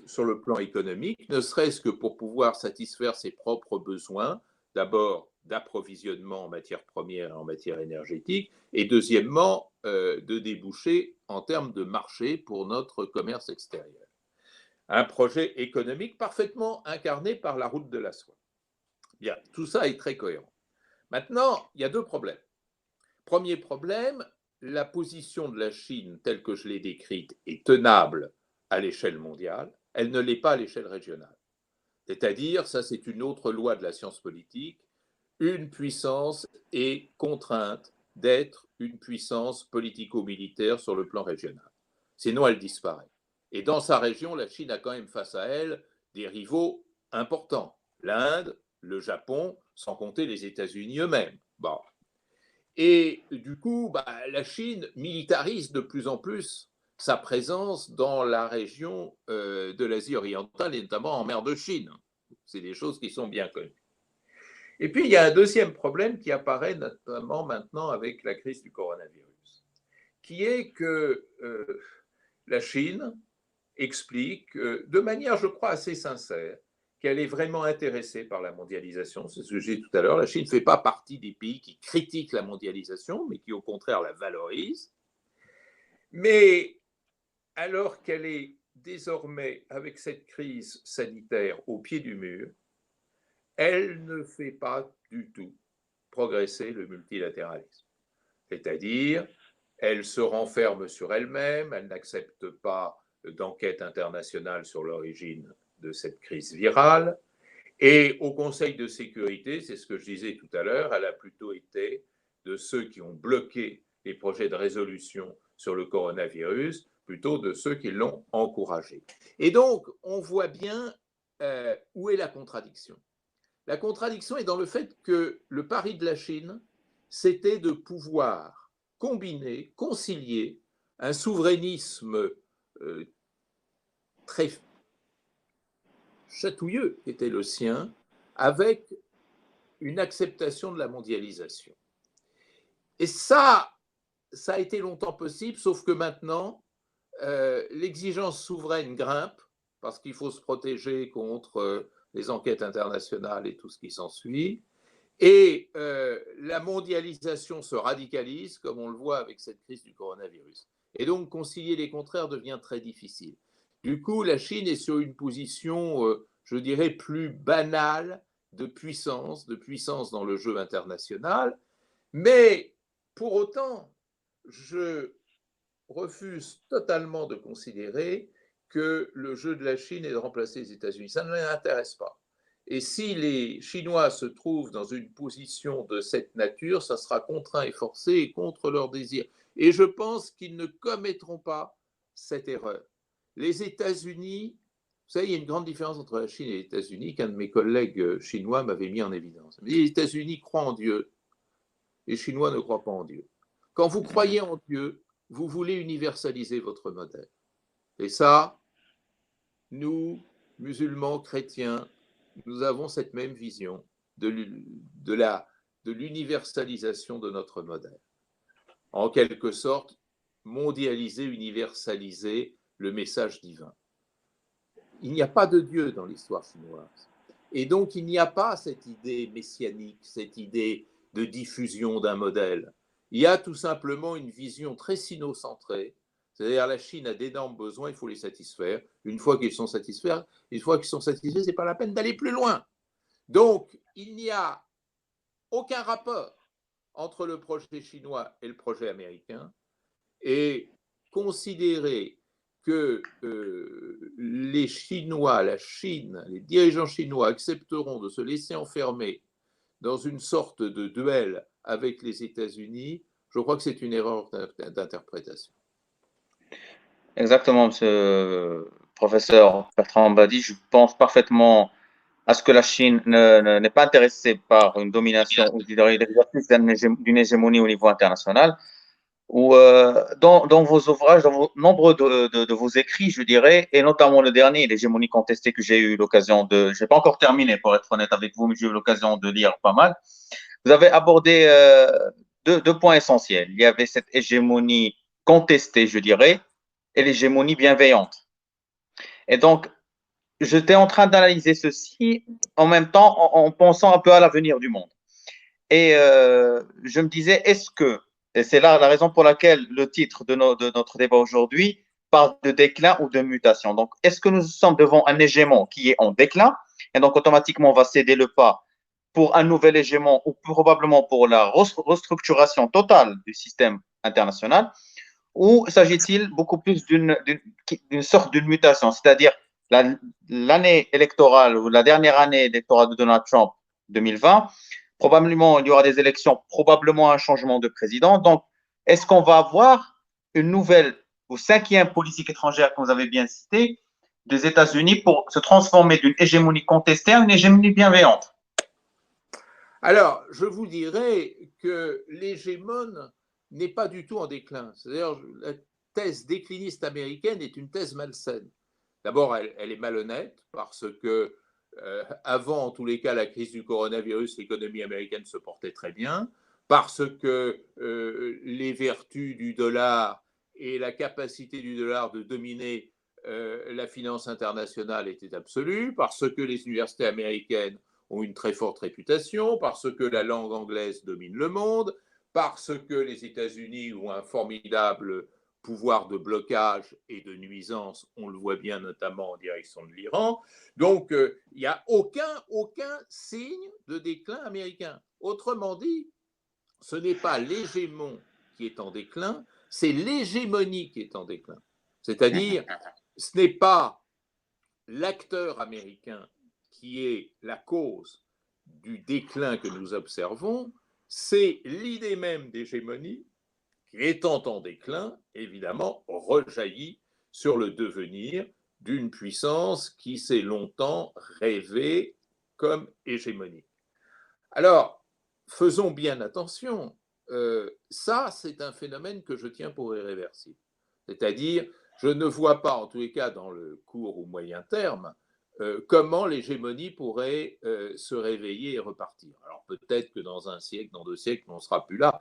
sur le plan économique, ne serait-ce que pour pouvoir satisfaire ses propres besoins, d'abord d'approvisionnement en matières premières et en matière énergétique, et deuxièmement, de déboucher en termes de marché pour notre commerce extérieur. Un projet économique parfaitement incarné par la route de la soie. Bien, tout ça est très cohérent. Maintenant, il y a deux problèmes. Premier problème, la position de la Chine telle que je l'ai décrite est tenable à l'échelle mondiale, elle ne l'est pas à l'échelle régionale. C'est-à-dire, ça c'est une autre loi de la science politique, une puissance est contrainte d'être une puissance politico-militaire sur le plan régional. Sinon, elle disparaît. Et dans sa région, la Chine a quand même face à elle des rivaux importants. L'Inde, le Japon, sans compter les États-Unis eux-mêmes. Bon. Et du coup, la Chine militarise de plus en plus sa présence dans la région de l'Asie orientale et notamment en mer de Chine. C'est des choses qui sont bien connues. Et puis, il y a un deuxième problème qui apparaît notamment maintenant avec la crise du coronavirus, qui est que la Chine explique de manière, je crois, assez sincère, qu'elle est vraiment intéressée par la mondialisation. C'est ce que j'ai dit tout à l'heure. La Chine ne fait pas partie des pays qui critiquent la mondialisation, mais qui au contraire la valorisent. Mais alors qu'elle est désormais, avec cette crise sanitaire, au pied du mur, elle ne fait pas du tout progresser le multilatéralisme. C'est-à-dire, elle se renferme sur elle-même, elle n'accepte pas d'enquête internationale sur l'origine de cette crise virale. Et au Conseil de sécurité, c'est ce que je disais tout à l'heure, elle a plutôt été de ceux qui ont bloqué les projets de résolution sur le coronavirus, plutôt de ceux qui l'ont encouragé. Et donc, on voit bien où est la contradiction. La contradiction est dans le fait que le pari de la Chine, c'était de pouvoir combiner, concilier un souverainisme très chatouilleux qui était le sien, avec une acceptation de la mondialisation. Et ça a été longtemps possible, sauf que maintenant, l'exigence souveraine grimpe, parce qu'il faut se protéger contre les enquêtes internationales et tout ce qui s'ensuit. Et la mondialisation se radicalise, comme on le voit avec cette crise du coronavirus. Et donc, concilier les contraires devient très difficile. Du coup, la Chine est sur une position, je dirais, plus banale de puissance dans le jeu international. Mais pour autant, je refuse totalement de considérer que le jeu de la Chine est de remplacer les États-Unis. Ça ne l'intéresse pas. Et si les Chinois se trouvent dans une position de cette nature, ça sera contraint et forcé et contre leur désir. Et je pense qu'ils ne commettront pas cette erreur. Les États-Unis, vous savez, il y a une grande différence entre la Chine et les États-Unis qu'un de mes collègues chinois m'avait mis en évidence. Les États-Unis croient en Dieu, les Chinois ne croient pas en Dieu. Quand vous croyez en Dieu, vous voulez universaliser votre modèle. Et ça, nous, musulmans, chrétiens, nous avons cette même vision de l'universalisation de notre modèle. En quelque sorte, mondialiser, universaliser le message divin. Il n'y a pas de Dieu dans l'histoire chinoise. Et donc, il n'y a pas cette idée messianique, cette idée de diffusion d'un modèle. Il y a tout simplement une vision très sino-centrée, c'est-à-dire la Chine a d'énormes besoins, il faut les satisfaire. Une fois qu'ils sont satisfaits, ce n'est pas la peine d'aller plus loin. Donc, il n'y a aucun rapport entre le projet chinois et le projet américain, et considérer que les Chinois, la Chine, les dirigeants chinois accepteront de se laisser enfermer dans une sorte de duel avec les États-Unis, je crois que c'est une erreur d'interprétation. Exactement, monsieur le professeur Bertrand Badi. Je pense parfaitement à ce que la Chine n'est pas intéressée par une domination ou l'exercice d'une hégémonie au niveau international. où, dans vos ouvrages, dans nombre de vos écrits, je dirais, et notamment le dernier, l'hégémonie contestée, que j'ai eu l'occasion de, je n'ai pas encore terminé pour être honnête avec vous, mais j'ai eu l'occasion de lire pas mal. Vous avez abordé deux points essentiels. Il y avait cette hégémonie contestée, je dirais, et l'hégémonie bienveillante. Et donc, j'étais en train d'analyser ceci en même temps en pensant un peu à l'avenir du monde. Et je me disais, est-ce que, et c'est là la raison pour laquelle le titre de notre débat aujourd'hui parle de déclin ou de mutation. Donc, est-ce que nous sommes devant un hégémon qui est en déclin et donc automatiquement on va céder le pas pour un nouvel hégémon ou probablement pour la restructuration totale du système international, ou s'agit-il beaucoup plus d'une sorte de mutation, c'est-à-dire l'année électorale ou la dernière année électorale de Donald Trump 2020, probablement il y aura des élections, probablement un changement de président. Donc, est-ce qu'on va avoir une nouvelle ou cinquième politique étrangère, comme vous avez bien cité, des États-Unis pour se transformer d'une hégémonie contestée à une hégémonie bienveillante? Alors, je vous dirais que l'hégémone n'est pas du tout en déclin. C'est-à-dire, la thèse décliniste américaine est une thèse malsaine. D'abord, elle est malhonnête parce que, avant, en tous les cas, la crise du coronavirus, l'économie américaine se portait très bien, parce que les vertus du dollar et la capacité du dollar de dominer la finance internationale étaient absolues, parce que les universités américaines ont une très forte réputation, parce que la langue anglaise domine le monde, parce que les États-Unis ont un formidable pouvoir de blocage et de nuisance, on le voit bien notamment en direction de l'Iran. Donc, il n'y a aucun signe de déclin américain. Autrement dit, ce n'est pas l'hégémon qui est en déclin, c'est l'hégémonie qui est en déclin. C'est-à-dire, ce n'est pas l'acteur américain qui est la cause du déclin que nous observons, c'est l'idée même d'hégémonie qui, étant en déclin, évidemment, rejaillit sur le devenir d'une puissance qui s'est longtemps rêvée comme hégémonique. Alors, faisons bien attention, ça, c'est un phénomène que je tiens pour irréversible. C'est-à-dire, je ne vois pas, en tous les cas dans le court ou moyen terme, comment l'hégémonie pourrait se réveiller et repartir. Alors peut-être que dans un siècle, dans 2 siècles, on ne sera plus là.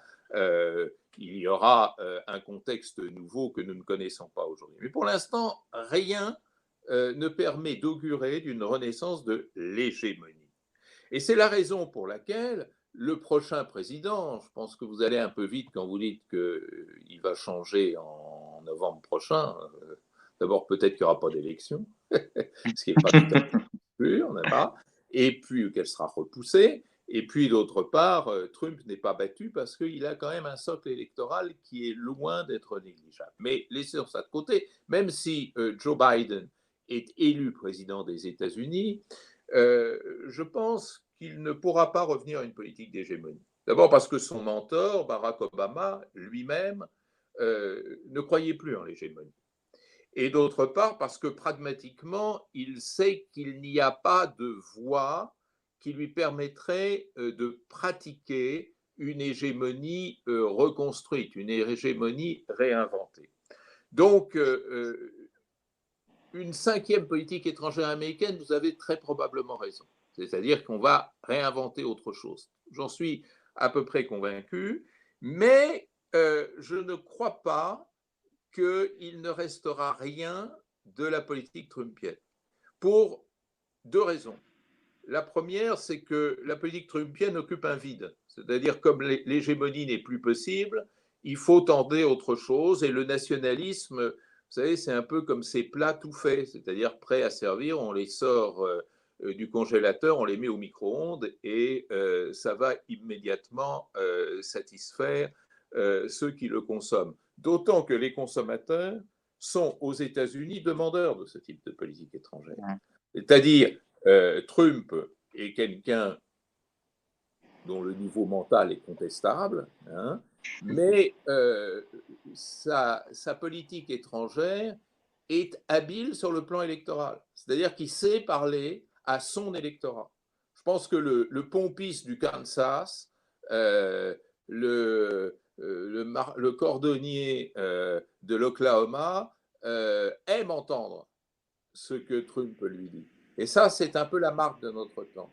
Il y aura un contexte nouveau que nous ne connaissons pas aujourd'hui. Mais pour l'instant, rien ne permet d'augurer d'une renaissance de l'hégémonie. Et c'est la raison pour laquelle le prochain président, je pense que vous allez un peu vite quand vous dites qu'il va changer en novembre prochain. D'abord, peut-être qu'il n'y aura pas d'élection, ce qui n'est pas tout à fait sûr, n'est-ce pas? Et puis qu'elle sera repoussée. Et puis d'autre part, Trump n'est pas battu parce qu'il a quand même un socle électoral qui est loin d'être négligeable. Mais laissons ça de côté, même si Joe Biden est élu président des États-Unis, je pense qu'il ne pourra pas revenir à une politique d'hégémonie. D'abord parce que son mentor, Barack Obama, lui-même, ne croyait plus en l'hégémonie. Et d'autre part parce que pragmatiquement, il sait qu'il n'y a pas de voie qui lui permettrait de pratiquer une hégémonie reconstruite, une hégémonie réinventée. Donc, une cinquième politique étrangère américaine, vous avez très probablement raison. C'est-à-dire qu'on va réinventer autre chose. J'en suis à peu près convaincu, mais je ne crois pas qu'il ne restera rien de la politique trumpienne. Pour 2 raisons. La première, c'est que la politique trumpienne occupe un vide. C'est-à-dire, comme l'hégémonie n'est plus possible, il faut tenter autre chose. Et le nationalisme, vous savez, c'est un peu comme ces plats tout faits, c'est-à-dire prêts à servir, on les sort du congélateur, on les met au micro-ondes et ça va immédiatement satisfaire ceux qui le consomment. D'autant que les consommateurs sont aux États-Unis demandeurs de ce type de politique étrangère. C'est-à-dire, Trump est quelqu'un dont le niveau mental est contestable, hein, mais sa politique étrangère est habile sur le plan électoral. C'est-à-dire qu'il sait parler à son électorat. Je pense que le pompiste du Kansas, le le cordonnier de l'Oklahoma aime entendre ce que Trump lui dit. Et ça, c'est un peu la marque de notre temps,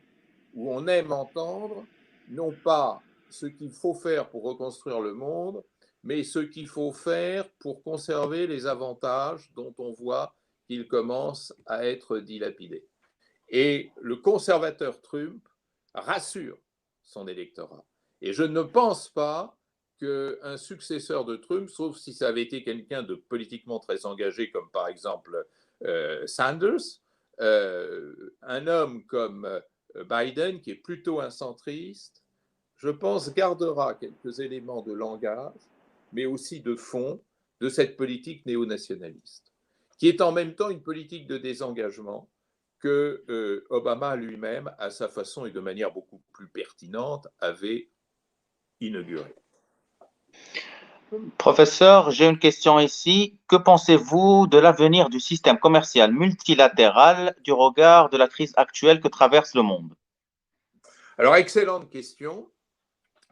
où on aime entendre non pas ce qu'il faut faire pour reconstruire le monde, mais ce qu'il faut faire pour conserver les avantages dont on voit qu'ils commencent à être dilapidés. Et le conservateur Trump rassure son électorat. Et je ne pense pas qu'un successeur de Trump, sauf si ça avait été quelqu'un de politiquement très engagé, comme par exemple Sanders, un homme comme Biden, qui est plutôt un centriste, je pense gardera quelques éléments de langage, mais aussi de fond, de cette politique néo-nationaliste, qui est en même temps une politique de désengagement que Obama lui-même, à sa façon et de manière beaucoup plus pertinente, avait inaugurée. Professeur, j'ai une question ici. Que pensez-vous de l'avenir du système commercial multilatéral du regard de la crise actuelle que traverse le monde? Alors, excellente question,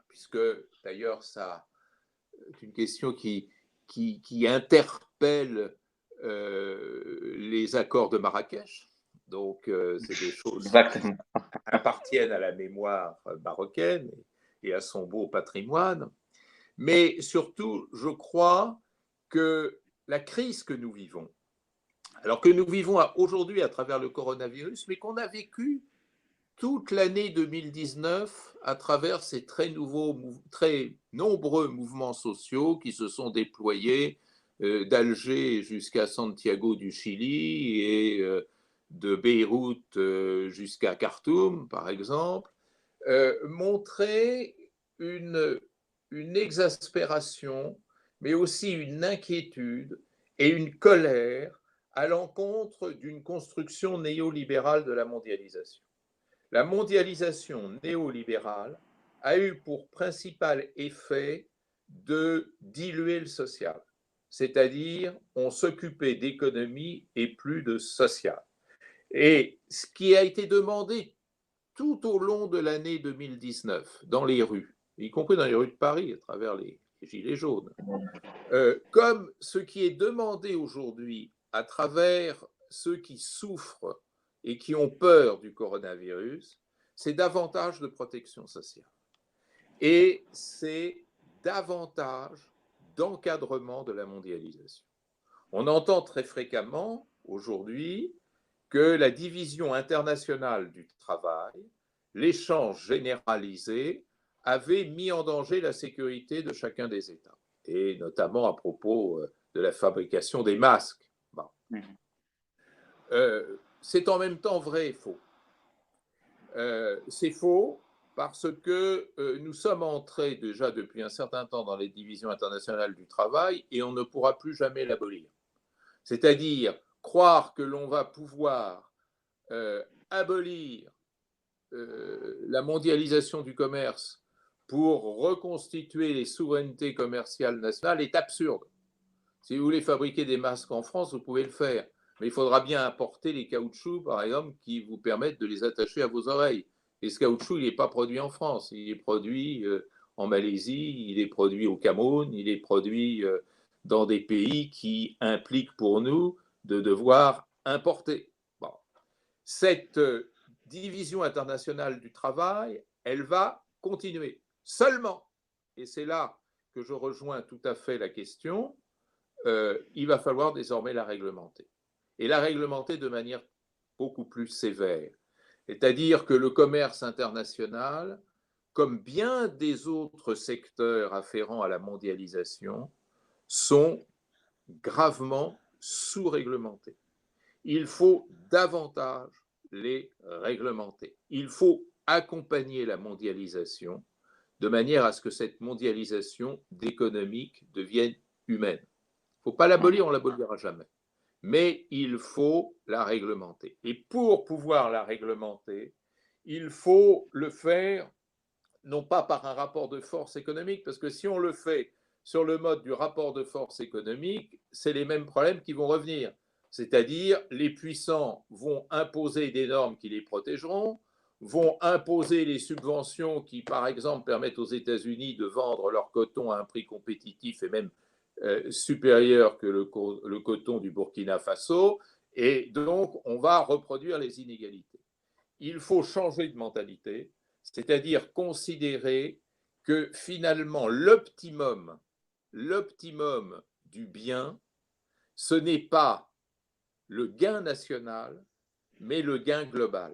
puisque d'ailleurs, ça c'est une question qui interpelle les accords de Marrakech. Donc, c'est des choses qui appartiennent à la mémoire marocaine et à son beau patrimoine. Mais surtout, je crois que la crise que nous vivons, alors que nous vivons aujourd'hui à travers le coronavirus, mais qu'on a vécu toute l'année 2019 à travers ces très nombreux mouvements sociaux qui se sont déployés d'Alger jusqu'à Santiago du Chili et de Beyrouth jusqu'à Khartoum, par exemple, montrer une exaspération, mais aussi une inquiétude et une colère à l'encontre d'une construction néolibérale de la mondialisation. La mondialisation néolibérale a eu pour principal effet de diluer le social, c'est-à-dire on s'occupait d'économie et plus de social. Et ce qui a été demandé tout au long de l'année 2019 dans les rues, y compris dans les rues de Paris à travers les gilets jaunes, comme ce qui est demandé aujourd'hui à travers ceux qui souffrent et qui ont peur du coronavirus, c'est davantage de protection sociale. Et c'est davantage d'encadrement de la mondialisation. On entend très fréquemment aujourd'hui que la division internationale du travail, l'échange généralisé, avait mis en danger la sécurité de chacun des États, et notamment à propos de la fabrication des masques. Bon. C'est en même temps vrai et faux. C'est faux parce que nous sommes entrés déjà depuis un certain temps dans les divisions internationales du travail et on ne pourra plus jamais l'abolir. C'est-à-dire croire que l'on va pouvoir abolir la mondialisation du commerce pour reconstituer les souverainetés commerciales nationales est absurde. Si vous voulez fabriquer des masques en France, vous pouvez le faire. Mais il faudra bien importer les caoutchoucs, par exemple, qui vous permettent de les attacher à vos oreilles. Et ce caoutchouc, il n'est pas produit en France. Il est produit en Malaisie, il est produit au Cameroun, il est produit dans des pays qui impliquent pour nous de devoir importer. Bon. Cette division internationale du travail, elle va continuer. Seulement, et c'est là que je rejoins tout à fait la question, il va falloir désormais la réglementer. Et la réglementer de manière beaucoup plus sévère. C'est-à-dire que le commerce international, comme bien des autres secteurs afférents à la mondialisation, sont gravement sous-réglementés. Il faut davantage les réglementer. Il faut accompagner la mondialisation de manière à ce que cette mondialisation d'économique devienne humaine. Il ne faut pas l'abolir, on ne l'abolira jamais. Mais il faut la réglementer. Et pour pouvoir la réglementer, il faut le faire non pas par un rapport de force économique, parce que si on le fait sur le mode du rapport de force économique, c'est les mêmes problèmes qui vont revenir. C'est-à-dire, les puissants vont imposer des normes qui les protégeront, vont imposer les subventions qui, par exemple, permettent aux États-Unis de vendre leur coton à un prix compétitif et même supérieur que le coton du Burkina Faso, et donc on va reproduire les inégalités. Il faut changer de mentalité, c'est-à-dire considérer que finalement l'optimum du bien, ce n'est pas le gain national, mais le gain global.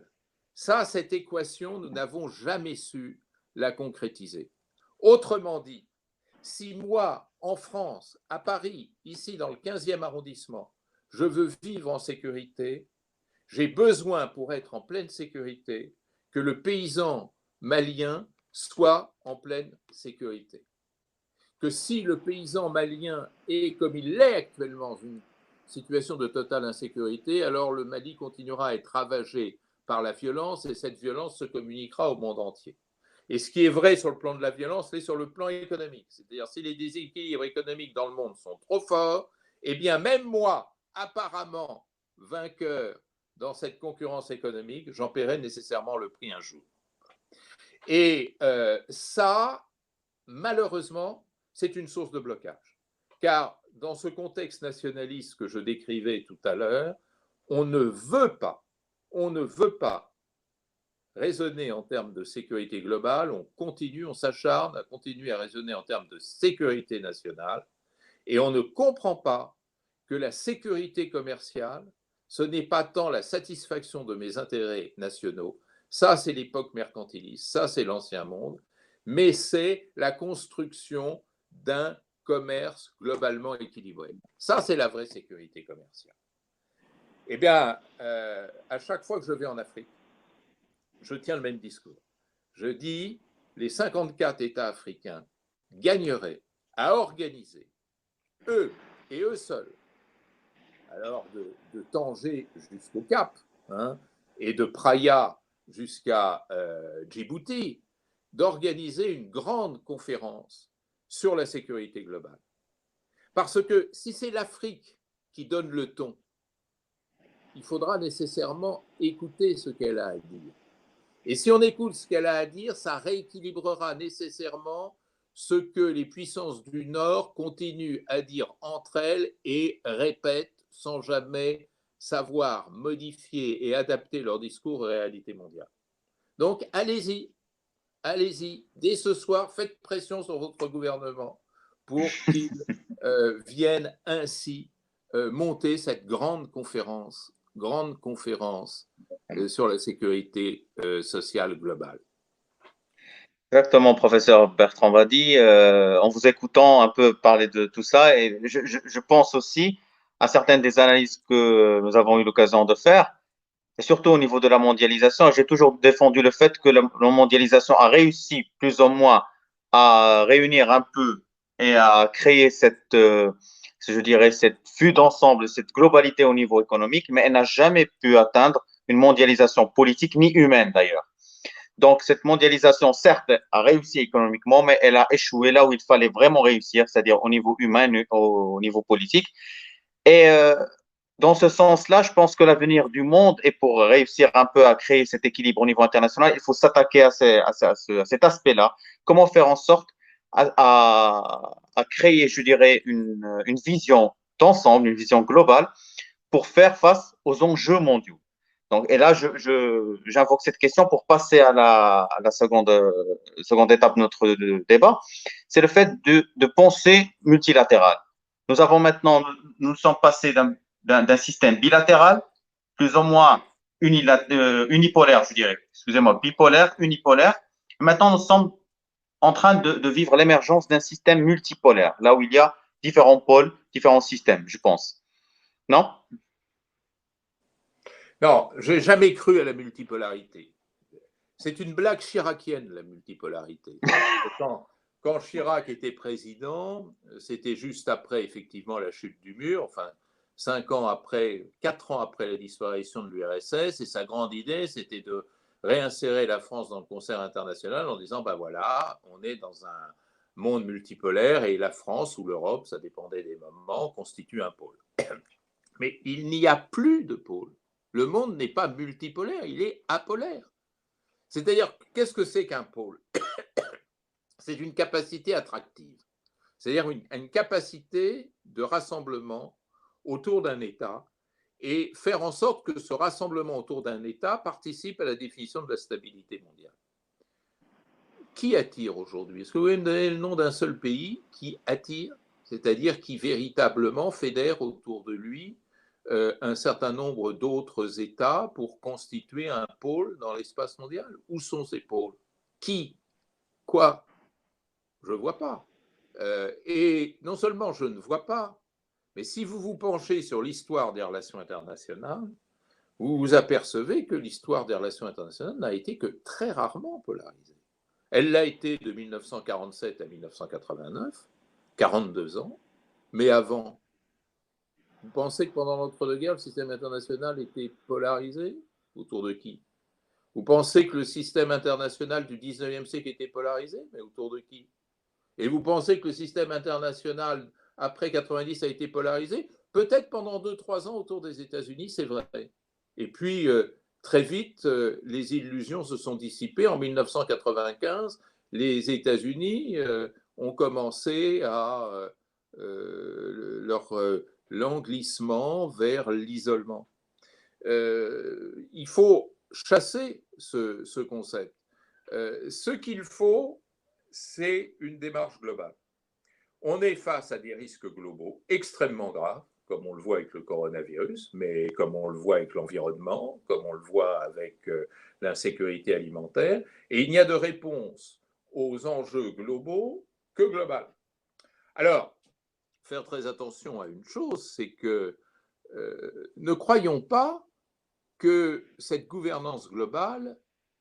Ça, cette équation, nous n'avons jamais su la concrétiser. Autrement dit, si moi, en France, à Paris, ici dans le 15e arrondissement, je veux vivre en sécurité, j'ai besoin, pour être en pleine sécurité, que le paysan malien soit en pleine sécurité. Que si le paysan malien est, comme il l'est actuellement, dans une situation de totale insécurité, alors le Mali continuera à être ravagé par la violence et cette violence se communiquera au monde entier. Et ce qui est vrai sur le plan de la violence, c'est sur le plan économique. C'est-à-dire, si les déséquilibres économiques dans le monde sont trop forts, eh bien, même moi, apparemment vainqueur dans cette concurrence économique, j'en paierai nécessairement le prix un jour. Et ça, malheureusement, c'est une source de blocage. Car dans ce contexte nationaliste que je décrivais tout à l'heure, on ne veut pas raisonner en termes de sécurité globale, on s'acharne à continuer à raisonner en termes de sécurité nationale, et on ne comprend pas que la sécurité commerciale, ce n'est pas tant la satisfaction de mes intérêts nationaux, ça c'est l'époque mercantiliste, ça c'est l'ancien monde, mais c'est la construction d'un commerce globalement équilibré. Ça c'est la vraie sécurité commerciale. Eh bien, à chaque fois que je vais en Afrique, je tiens le même discours. Je dis, les 54 États africains gagneraient à organiser, eux et eux seuls, alors de Tanger jusqu'au Cap, hein, et de Praia jusqu'à Djibouti, d'organiser une grande conférence sur la sécurité globale. Parce que si c'est l'Afrique qui donne le ton, il faudra nécessairement écouter ce qu'elle a à dire. Et si on écoute ce qu'elle a à dire, ça rééquilibrera nécessairement ce que les puissances du Nord continuent à dire entre elles et répètent sans jamais savoir modifier et adapter leur discours aux réalités mondiales. Donc, allez-y, dès ce soir, faites pression sur votre gouvernement pour qu'il vienne ainsi monter cette grande conférence sur la sécurité sociale globale. Exactement, professeur Bertrand Badi. En vous écoutant un peu parler de tout ça, et je pense aussi à certaines des analyses que nous avons eu l'occasion de faire, et surtout au niveau de la mondialisation. J'ai toujours défendu le fait que la mondialisation a réussi plus ou moins à réunir un peu et à créer cette, je dirais, cette vue d'ensemble, cette globalité au niveau économique, mais elle n'a jamais pu atteindre une mondialisation politique ni humaine d'ailleurs. Donc, cette mondialisation, certes, a réussi économiquement, mais elle a échoué là où il fallait vraiment réussir, c'est-à-dire au niveau humain, au niveau politique. Et dans ce sens-là, je pense que l'avenir du monde, et pour réussir un peu à créer cet équilibre au niveau international, il faut s'attaquer à cet aspect-là. Comment faire en sorte à créer, je dirais, une vision d'ensemble, une vision globale pour faire face aux enjeux mondiaux. Donc, et là, j'invoque cette question pour passer à la seconde étape de notre débat. C'est le fait de penser multilatéral. Nous avons maintenant, nous sommes passés d'un système bilatéral, plus ou moins unipolaire, je dirais. Excusez-moi, bipolaire, unipolaire. Maintenant, nous sommes en train de vivre l'émergence d'un système multipolaire, là où il y a différents pôles, différents systèmes, je pense. Non? Non, j'ai jamais cru à la multipolarité. C'est une blague chiracienne, la multipolarité. Quand Chirac était président, c'était juste après, effectivement, la chute du mur, enfin, 4 ans après la disparition de l'URSS, et sa grande idée, c'était de réinsérer la France dans le concert international en disant, ben voilà, on est dans un monde multipolaire et la France ou l'Europe, ça dépendait des moments, constitue un pôle. Mais il n'y a plus de pôle. Le monde n'est pas multipolaire, il est apolaire. C'est-à-dire, qu'est-ce que c'est qu'un pôle? C'est une capacité attractive, c'est-à-dire une capacité de rassemblement autour d'un État et faire en sorte que ce rassemblement autour d'un État participe à la définition de la stabilité mondiale. Qui attire aujourd'hui? Est-ce que vous pouvez me donner le nom d'un seul pays qui attire, c'est-à-dire qui véritablement fédère autour de lui un certain nombre d'autres États pour constituer un pôle dans l'espace mondial? Où sont ces pôles? Qui? Quoi? Je ne vois pas. Et non seulement je ne vois pas, mais si vous vous penchez sur l'histoire des relations internationales, vous vous apercevez que l'histoire des relations internationales n'a été que très rarement polarisée. Elle l'a été de 1947 à 1989, 42 ans, mais avant, vous pensez que pendant l'entre-deux-guerres, le système international était polarisé? Autour de qui? Vous pensez que le système international du 19e siècle était polarisé? Mais autour de qui? Et vous pensez que le système international après 90 a été polarisé? Peut-être pendant 2-3 ans autour des États-Unis, c'est vrai. Et puis, très vite, les illusions se sont dissipées. En 1995, les États-Unis ont commencé à leur l'englissement vers l'isolement. Il faut chasser ce concept. Ce qu'il faut, c'est une démarche globale. On est face à des risques globaux extrêmement graves, comme on le voit avec le coronavirus, mais comme on le voit avec l'environnement, comme on le voit avec l'insécurité alimentaire, et il n'y a de réponse aux enjeux globaux que globale. Alors, faire très attention à une chose, c'est que ne croyons pas que cette gouvernance globale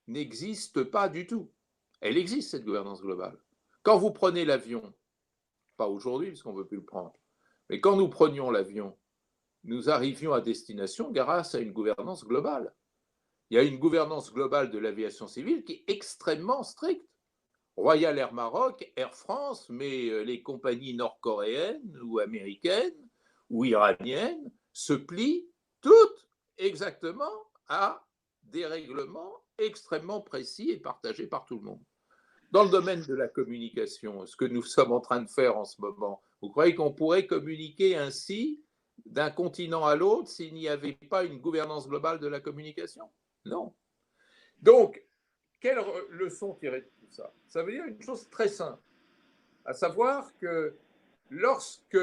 n'existe pas du tout. Elle existe, cette gouvernance globale. Quand vous prenez l'avion, pas aujourd'hui, parce qu'on ne veut plus le prendre, mais quand nous prenions l'avion, nous arrivions à destination grâce à une gouvernance globale. Il y a une gouvernance globale de l'aviation civile qui est extrêmement stricte. Royal Air Maroc, Air France, mais les compagnies nord-coréennes ou américaines ou iraniennes se plient toutes exactement à des règlements extrêmement précis et partagés par tout le monde. Dans le domaine de la communication, ce que nous sommes en train de faire en ce moment, vous croyez qu'on pourrait communiquer ainsi d'un continent à l'autre s'il n'y avait pas une gouvernance globale de la communication? Non. Donc, quelle leçon tirer de tout ça? Ça veut dire une chose très simple, à savoir que lorsque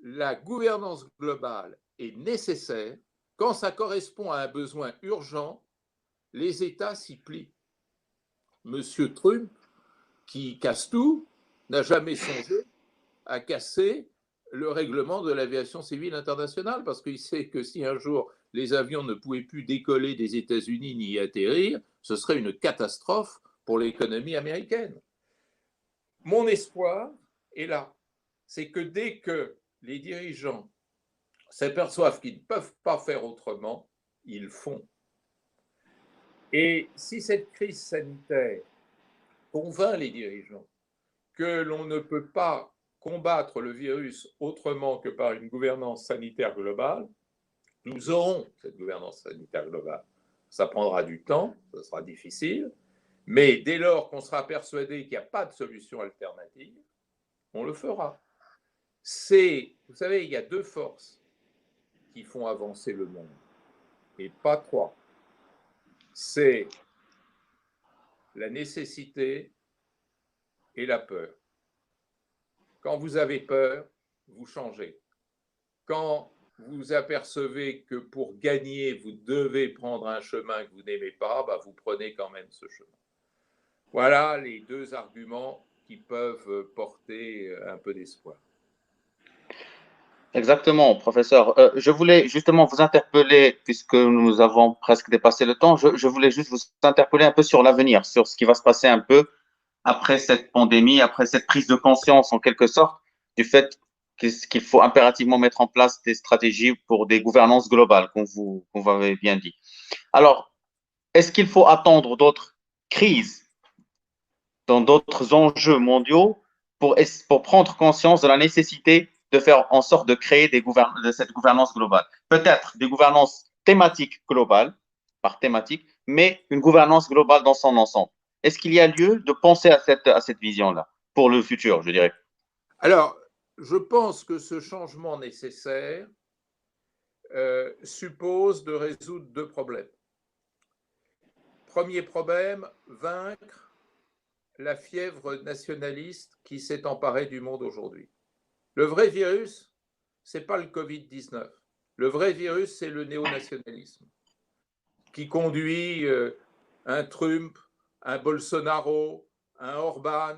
la gouvernance globale est nécessaire, quand ça correspond à un besoin urgent, les États s'y plient. Monsieur Trump, qui casse tout, n'a jamais songé à casser le règlement de l'aviation civile internationale, parce qu'il sait que si un jour les avions ne pouvaient plus décoller des États-Unis ni atterrir, ce serait une catastrophe pour l'économie américaine. Mon espoir est là, c'est que dès que les dirigeants s'aperçoivent qu'ils ne peuvent pas faire autrement, ils font. Et si cette crise sanitaire convainc les dirigeants que l'on ne peut pas combattre le virus autrement que par une gouvernance sanitaire globale, nous aurons cette gouvernance sanitaire globale. Ça prendra du temps, ça sera difficile, mais dès lors qu'on sera persuadé qu'il n'y a pas de solution alternative, on le fera. Vous savez, il y a deux forces qui font avancer le monde, et pas trois. C'est la nécessité et la peur. Quand vous avez peur, vous changez. Quand vous apercevez que pour gagner, vous devez prendre un chemin que vous n'aimez pas, vous prenez quand même ce chemin. Voilà les deux arguments qui peuvent porter un peu d'espoir. Exactement, professeur. Je voulais justement vous interpeller, puisque nous avons presque dépassé le temps, je voulais juste vous interpeller un peu sur l'avenir, sur ce qui va se passer un peu après cette pandémie, après cette prise de conscience en quelque sorte du fait qu'il faut impérativement mettre en place des stratégies pour des gouvernances globales, comme vous avez bien dit. Alors, est-ce qu'il faut attendre d'autres crises dans d'autres enjeux mondiaux pour prendre conscience de la nécessité de faire en sorte de créer de cette gouvernance globale? Peut-être des gouvernances thématiques globales, par thématique, mais une gouvernance globale dans son ensemble. Est-ce qu'il y a lieu de penser à cette vision-là pour le futur, je dirais? Alors, je pense que ce changement nécessaire suppose de résoudre deux problèmes. Premier problème, vaincre la fièvre nationaliste qui s'est emparée du monde aujourd'hui. Le vrai virus, ce n'est pas le Covid-19. Le vrai virus, c'est le néonationalisme qui conduit un Trump, un Bolsonaro, un Orban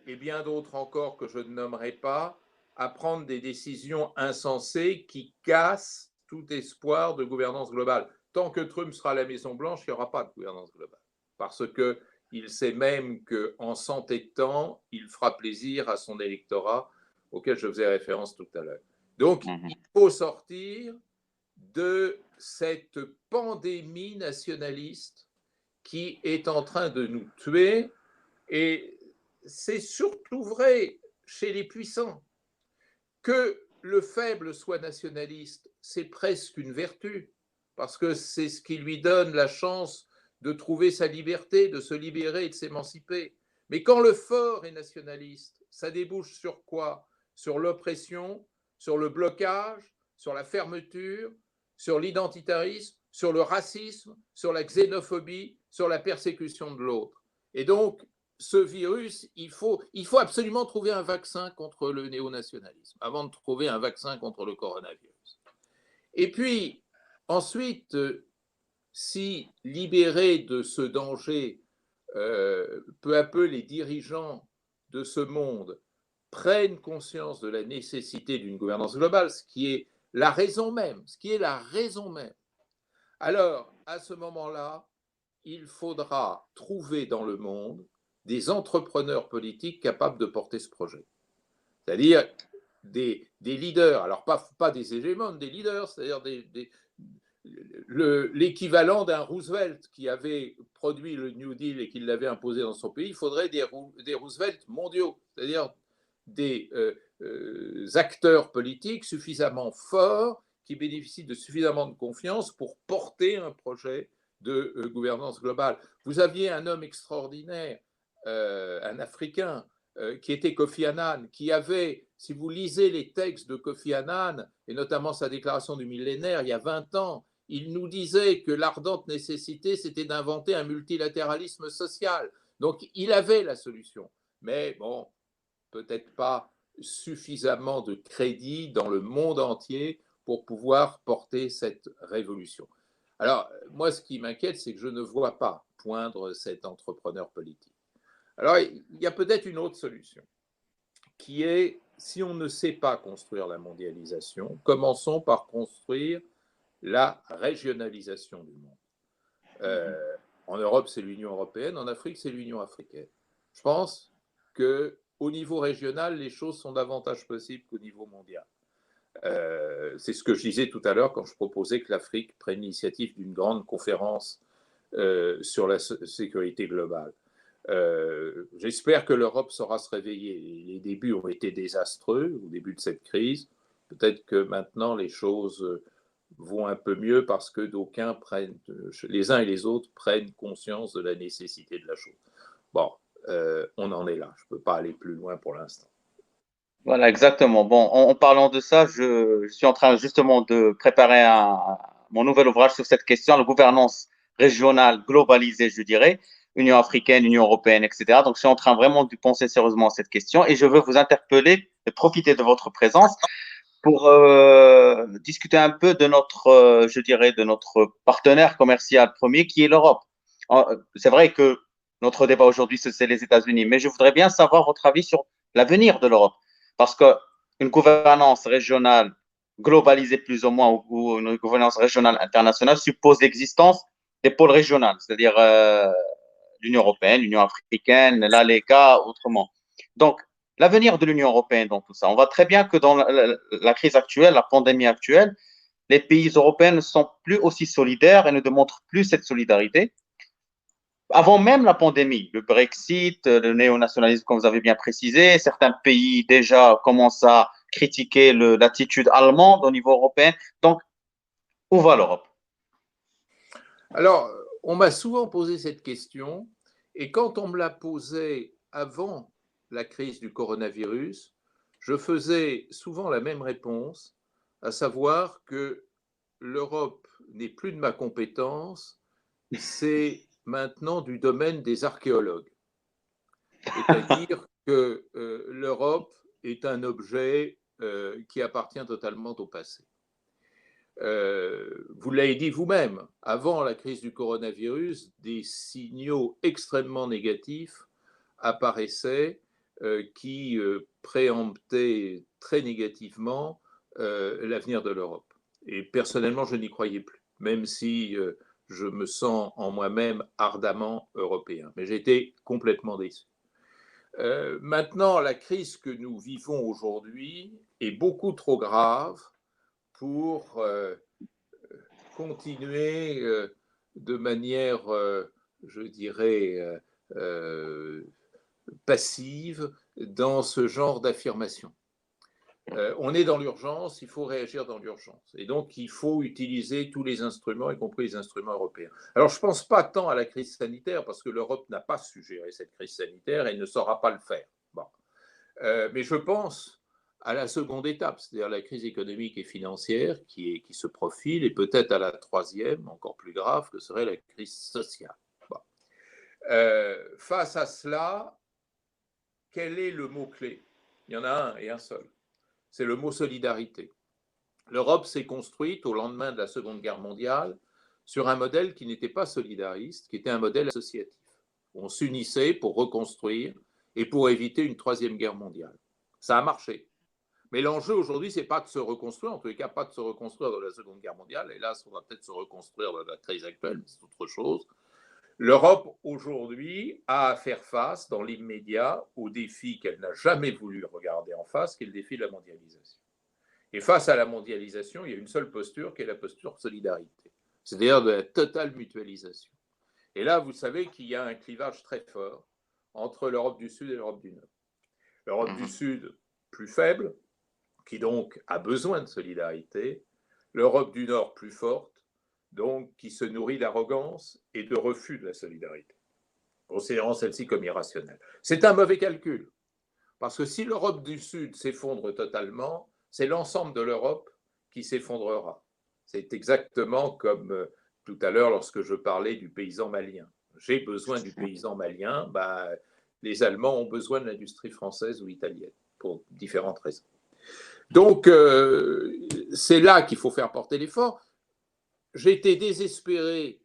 et bien d'autres encore que je ne nommerai pas à prendre des décisions insensées qui cassent tout espoir de gouvernance globale. Tant que Trump sera à la Maison-Blanche, il n'y aura pas de gouvernance globale. Parce qu'il sait même qu'en s'entêtant, il fera plaisir à son électorat auquel je faisais référence tout à l'heure. Donc, il faut sortir de cette pandémie nationaliste qui est en train de nous tuer. Et c'est surtout vrai chez les puissants. Que le faible soit nationaliste, c'est presque une vertu, parce que c'est ce qui lui donne la chance de trouver sa liberté, de se libérer et de s'émanciper. Mais quand le fort est nationaliste, ça débouche sur quoi? Sur l'oppression, sur le blocage, sur la fermeture, sur l'identitarisme, sur le racisme, sur la xénophobie, sur la persécution de l'autre. Et donc, ce virus, il faut absolument trouver un vaccin contre le néonationalisme avant de trouver un vaccin contre le coronavirus. Et puis, ensuite, si libérés de ce danger, peu à peu les dirigeants de ce monde prennent conscience de la nécessité d'une gouvernance globale, ce qui est la raison même, alors à ce moment-là, il faudra trouver dans le monde des entrepreneurs politiques capables de porter ce projet. C'est-à-dire des leaders, alors pas des hégémons, des leaders, c'est-à-dire l'équivalent d'un Roosevelt qui avait produit le New Deal et qui l'avait imposé dans son pays. Il faudrait des Roosevelt mondiaux, c'est-à-dire des acteurs politiques suffisamment forts qui bénéficient de suffisamment de confiance pour porter un projet de gouvernance globale. Vous aviez un homme extraordinaire, un Africain, qui était Kofi Annan, qui avait, si vous lisez les textes de Kofi Annan, et notamment sa déclaration du millénaire, il y a 20 ans, il nous disait que l'ardente nécessité, c'était d'inventer un multilatéralisme social. Donc, il avait la solution. Mais bon, peut-être pas suffisamment de crédit dans le monde entier pour pouvoir porter cette révolution. Alors, moi, ce qui m'inquiète, c'est que je ne vois pas poindre cet entrepreneur politique. Alors, il y a peut-être une autre solution, qui est, si on ne sait pas construire la mondialisation, commençons par construire la régionalisation du monde. En Europe, c'est l'Union européenne, en Afrique, c'est l'Union africaine. Je pense qu'au niveau régional, les choses sont davantage possibles qu'au niveau mondial. C'est ce que je disais tout à l'heure quand je proposais que l'Afrique prenne l'initiative d'une grande conférence sur la sécurité globale. J'espère que l'Europe saura se réveiller. Les débuts ont été désastreux au début de cette crise. Peut-être que maintenant les choses vont un peu mieux parce que d'aucuns prennent, les uns et les autres prennent conscience de la nécessité de la chose. Bon, on en est là. Je ne peux pas aller plus loin pour l'instant. Voilà, exactement. Bon, en parlant de ça, je suis en train justement de préparer mon nouvel ouvrage sur cette question, la gouvernance régionale globalisée, je dirais, Union africaine, Union européenne, etc. Donc, je suis en train vraiment de penser sérieusement à cette question et je veux vous interpeller et profiter de votre présence pour discuter un peu de notre, je dirais, de notre partenaire commercial premier qui est l'Europe. C'est vrai que notre débat aujourd'hui, c'est les États-Unis, mais je voudrais bien savoir votre avis sur l'avenir de l'Europe. Parce qu'une gouvernance régionale globalisée plus ou moins ou une gouvernance régionale internationale suppose l'existence des pôles régionaux, c'est-à-dire l'Union européenne, l'Union africaine, l'ALECA, autrement. Donc, l'avenir de l'Union européenne dans tout ça. On voit très bien que dans la crise actuelle, la pandémie actuelle, les pays européens ne sont plus aussi solidaires et ne démontrent plus cette solidarité. Avant même la pandémie, le Brexit, le néonationalisme, comme vous avez bien précisé, certains pays déjà commencent à critiquer l'attitude allemande au niveau européen. Donc, où va l'Europe? Alors, on m'a souvent posé cette question, et quand on me la posait avant la crise du coronavirus, je faisais souvent la même réponse, à savoir que l'Europe n'est plus de ma compétence, c'est maintenant du domaine des archéologues. C'est-à-dire que l'Europe est un objet qui appartient totalement au passé. Vous l'avez dit vous-même, avant la crise du coronavirus, des signaux extrêmement négatifs apparaissaient qui préemptaient très négativement l'avenir de l'Europe. Et personnellement, je n'y croyais plus, même si je me sens en moi-même ardemment européen. Mais j'étais complètement déçu. Maintenant, la crise que nous vivons aujourd'hui est beaucoup trop grave pour continuer de manière, je dirais, passive dans ce genre d'affirmation. On est dans l'urgence, il faut réagir dans l'urgence. Et donc, il faut utiliser tous les instruments, y compris les instruments européens. Alors, je ne pense pas tant à la crise sanitaire, parce que l'Europe n'a pas su gérer cette crise sanitaire et ne saura pas le faire. Bon. Mais je pense à la seconde étape, c'est-à-dire la crise économique et financière qui se profile, et peut-être à la troisième, encore plus grave, que serait la crise sociale. Bon. Face à cela, quel est le mot-clé? Il y en a un et un seul. C'est le mot solidarité. L'Europe s'est construite au lendemain de la Seconde Guerre mondiale sur un modèle qui n'était pas solidariste, qui était un modèle associatif. On s'unissait pour reconstruire et pour éviter une troisième guerre mondiale. Ça a marché. Mais l'enjeu aujourd'hui, ce n'est pas de se reconstruire, en tous les cas pas de se reconstruire de la Seconde Guerre mondiale, hélas, on va peut-être se reconstruire de la crise actuelle, mais c'est autre chose. L'Europe aujourd'hui a à faire face dans l'immédiat au défi qu'elle n'a jamais voulu regarder en face, qui est le défi de la mondialisation. Et face à la mondialisation, il y a une seule posture qui est la posture solidarité, c'est-à-dire de la totale mutualisation. Et là, vous savez qu'il y a un clivage très fort entre l'Europe du Sud et l'Europe du Nord. L'Europe du Sud, plus faible, qui donc a besoin de solidarité, l'Europe du Nord, plus forte, donc qui se nourrit d'arrogance et de refus de la solidarité, considérant celle-ci comme irrationnelle. C'est un mauvais calcul, parce que si l'Europe du Sud s'effondre totalement, c'est l'ensemble de l'Europe qui s'effondrera. C'est exactement comme tout à l'heure lorsque je parlais du paysan malien. J'ai besoin du paysan malien, les Allemands ont besoin de l'industrie française ou italienne, pour différentes raisons. Donc, c'est là qu'il faut faire porter l'effort. J'ai été désespéré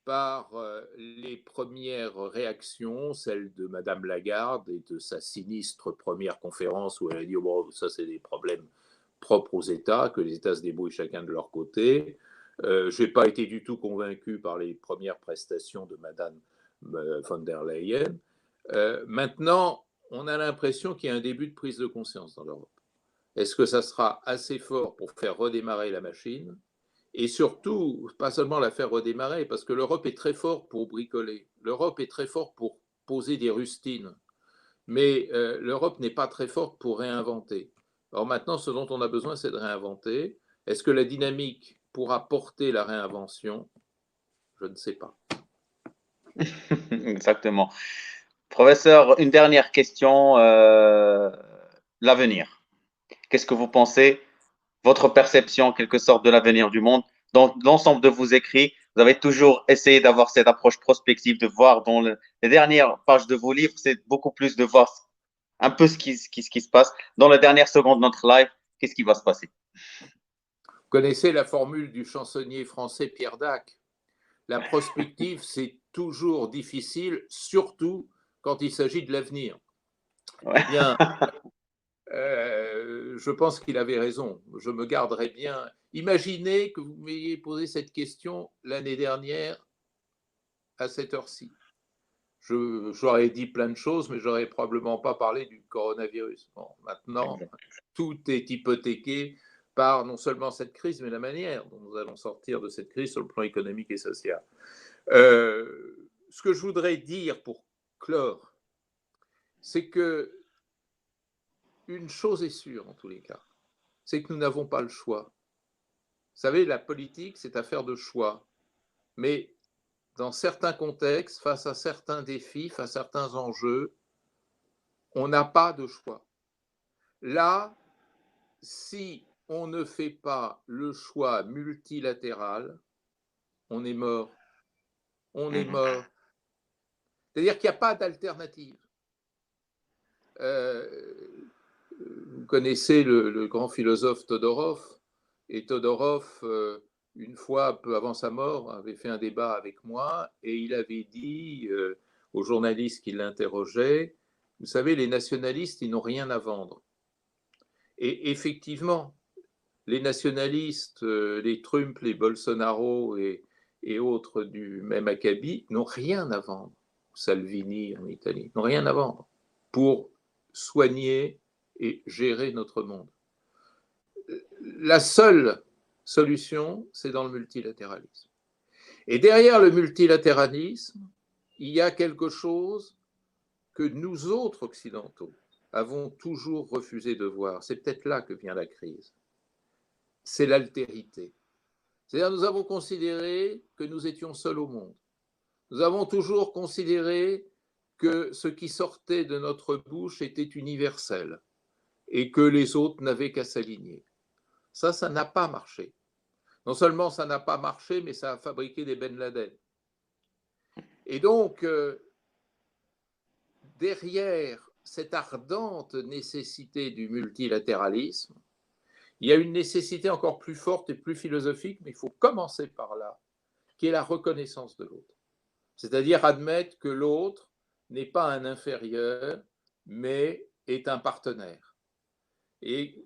par les premières réactions, celle de Madame Lagarde et de sa sinistre première conférence où elle a dit bon, ça c'est des problèmes propres aux États, que les États se débrouillent chacun de leur côté. Je n'ai pas été du tout convaincu par les premières prestations de Madame von der Leyen. Maintenant, on a l'impression qu'il y a un début de prise de conscience dans l'Europe. Est-ce que ça sera assez fort pour faire redémarrer la machine? Et surtout, pas seulement la faire redémarrer, parce que l'Europe est très forte pour bricoler. L'Europe est très forte pour poser des rustines. Mais l'Europe n'est pas très forte pour réinventer. Alors maintenant, ce dont on a besoin, c'est de réinventer. Est-ce que la dynamique pourra porter la réinvention? Je ne sais pas. Exactement. Professeur, une dernière question. L'avenir. Qu'est-ce que vous pensez, votre perception en quelque sorte de l'avenir du monde? Dans l'ensemble de vos écrits, vous avez toujours essayé d'avoir cette approche prospective, de voir dans les dernières pages de vos livres, c'est beaucoup plus de voir un peu ce qui se passe. Dans la dernière seconde de notre live, qu'est-ce qui va se passer? Vous connaissez la formule du chansonnier français Pierre Dac. La prospective, c'est toujours difficile, surtout quand il s'agit de l'avenir. Ouais. Eh bien, je pense qu'il avait raison. Je me garderai bien. Imaginez que vous m'ayez posé cette question l'année dernière à cette heure-ci. J'aurais dit plein de choses, mais j'aurais probablement pas parlé du coronavirus. Bon, maintenant, tout est hypothéqué par non seulement cette crise, mais la manière dont nous allons sortir de cette crise sur le plan économique et social. Ce que je voudrais dire pour clore, c'est que une chose est sûre en tous les cas, c'est que nous n'avons pas le choix. Vous savez, la politique, c'est affaire de choix. Mais dans certains contextes, face à certains défis, face à certains enjeux, on n'a pas de choix. Là, si on ne fait pas le choix multilatéral, on est mort. On est mort. C'est-à-dire qu'il n'y a pas d'alternative. Vous connaissez le grand philosophe Todorov, et Todorov, une fois, peu avant sa mort, avait fait un débat avec moi, et il avait dit aux journalistes qui l'interrogeaient, vous savez, les nationalistes, ils n'ont rien à vendre. Et effectivement, les nationalistes, les Trump, les Bolsonaro et autres du même acabit, n'ont rien à vendre. Salvini en Italie, n'ont rien à vendre pour soigner et gérer notre monde. La seule solution, c'est dans le multilatéralisme. Et derrière le multilatéralisme, il y a quelque chose que nous autres occidentaux avons toujours refusé de voir. C'est peut-être là que vient la crise. C'est l'altérité. C'est-à-dire nous avons considéré que nous étions seuls au monde. Nous avons toujours considéré que ce qui sortait de notre bouche était universel et que les autres n'avaient qu'à s'aligner. Ça n'a pas marché. Non seulement ça n'a pas marché, mais ça a fabriqué des Ben Laden. Et donc, derrière cette ardente nécessité du multilatéralisme, il y a une nécessité encore plus forte et plus philosophique, mais il faut commencer par là, qui est la reconnaissance de l'autre. C'est-à-dire admettre que l'autre n'est pas un inférieur, mais est un partenaire. Et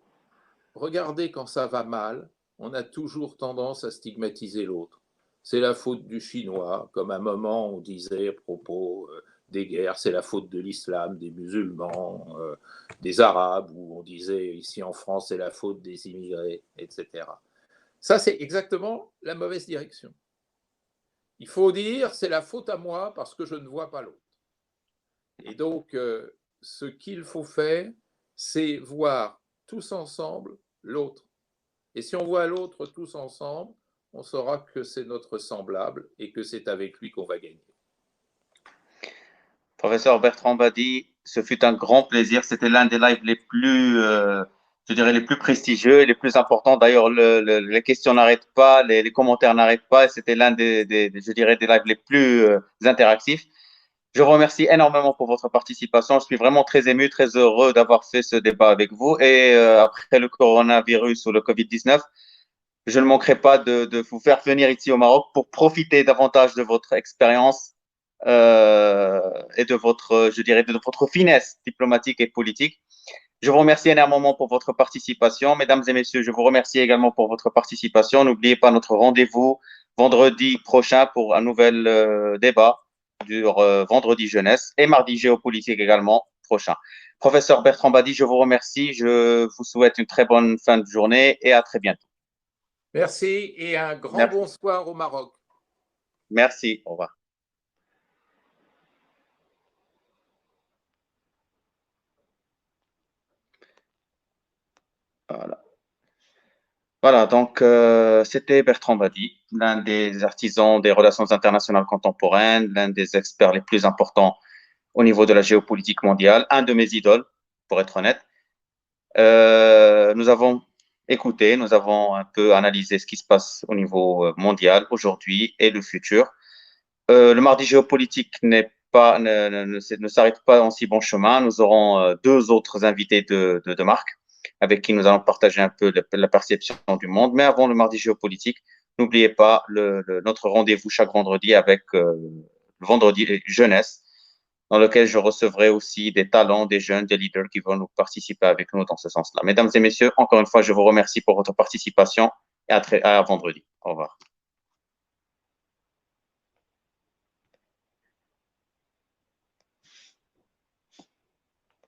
regardez, quand ça va mal, on a toujours tendance à stigmatiser l'autre. C'est la faute du Chinois, comme à un moment on disait à propos des guerres, c'est la faute de l'islam, des musulmans, des Arabes, ou on disait ici en France, c'est la faute des immigrés, etc. Ça, c'est exactement la mauvaise direction. Il faut dire, c'est la faute à moi parce que je ne vois pas l'autre. Et donc, ce qu'il faut faire, c'est voir tous ensemble l'autre. Et si on voit l'autre tous ensemble, on saura que c'est notre semblable et que c'est avec lui qu'on va gagner. Professeur Bertrand Badi, ce fut un grand plaisir. C'était l'un des lives les plus, je dirais, les plus prestigieux et les plus importants. D'ailleurs, les questions n'arrêtent pas, les commentaires n'arrêtent pas. Et c'était l'un je dirais, des lives les plus interactifs. Je vous remercie énormément pour votre participation. Je suis vraiment très ému, très heureux d'avoir fait ce débat avec vous. Et après le coronavirus ou le Covid-19, je ne manquerai pas de vous faire venir ici au Maroc pour profiter davantage de votre expérience et de votre, je dirais, de votre finesse diplomatique et politique. Je vous remercie énormément pour votre participation. Mesdames et messieurs, je vous remercie également pour votre participation. N'oubliez pas notre rendez-vous vendredi prochain pour un nouvel débat du vendredi jeunesse et mardi géopolitique également prochain. Professeur Bertrand Badi, je vous remercie. Je vous souhaite une très bonne fin de journée et à très bientôt. Merci et un grand bonsoir au Maroc. Merci, au revoir. Voilà, donc c'était Bertrand Badi, l'un des artisans des relations internationales contemporaines, l'un des experts les plus importants au niveau de la géopolitique mondiale, un de mes idoles, pour être honnête. Nous avons écouté, nous avons un peu analysé ce qui se passe au niveau mondial aujourd'hui et le futur. Le mardi géopolitique ne s'arrête pas en si bon chemin. Nous aurons deux autres invités de marque avec qui nous allons partager un peu la perception du monde. Mais avant le mardi géopolitique, n'oubliez pas notre rendez-vous chaque vendredi avec le vendredi jeunesse, dans lequel je recevrai aussi des talents, des jeunes, des leaders qui vont nous participer avec nous dans ce sens-là. Mesdames et messieurs, encore une fois, je vous remercie pour votre participation et à vendredi. Au revoir.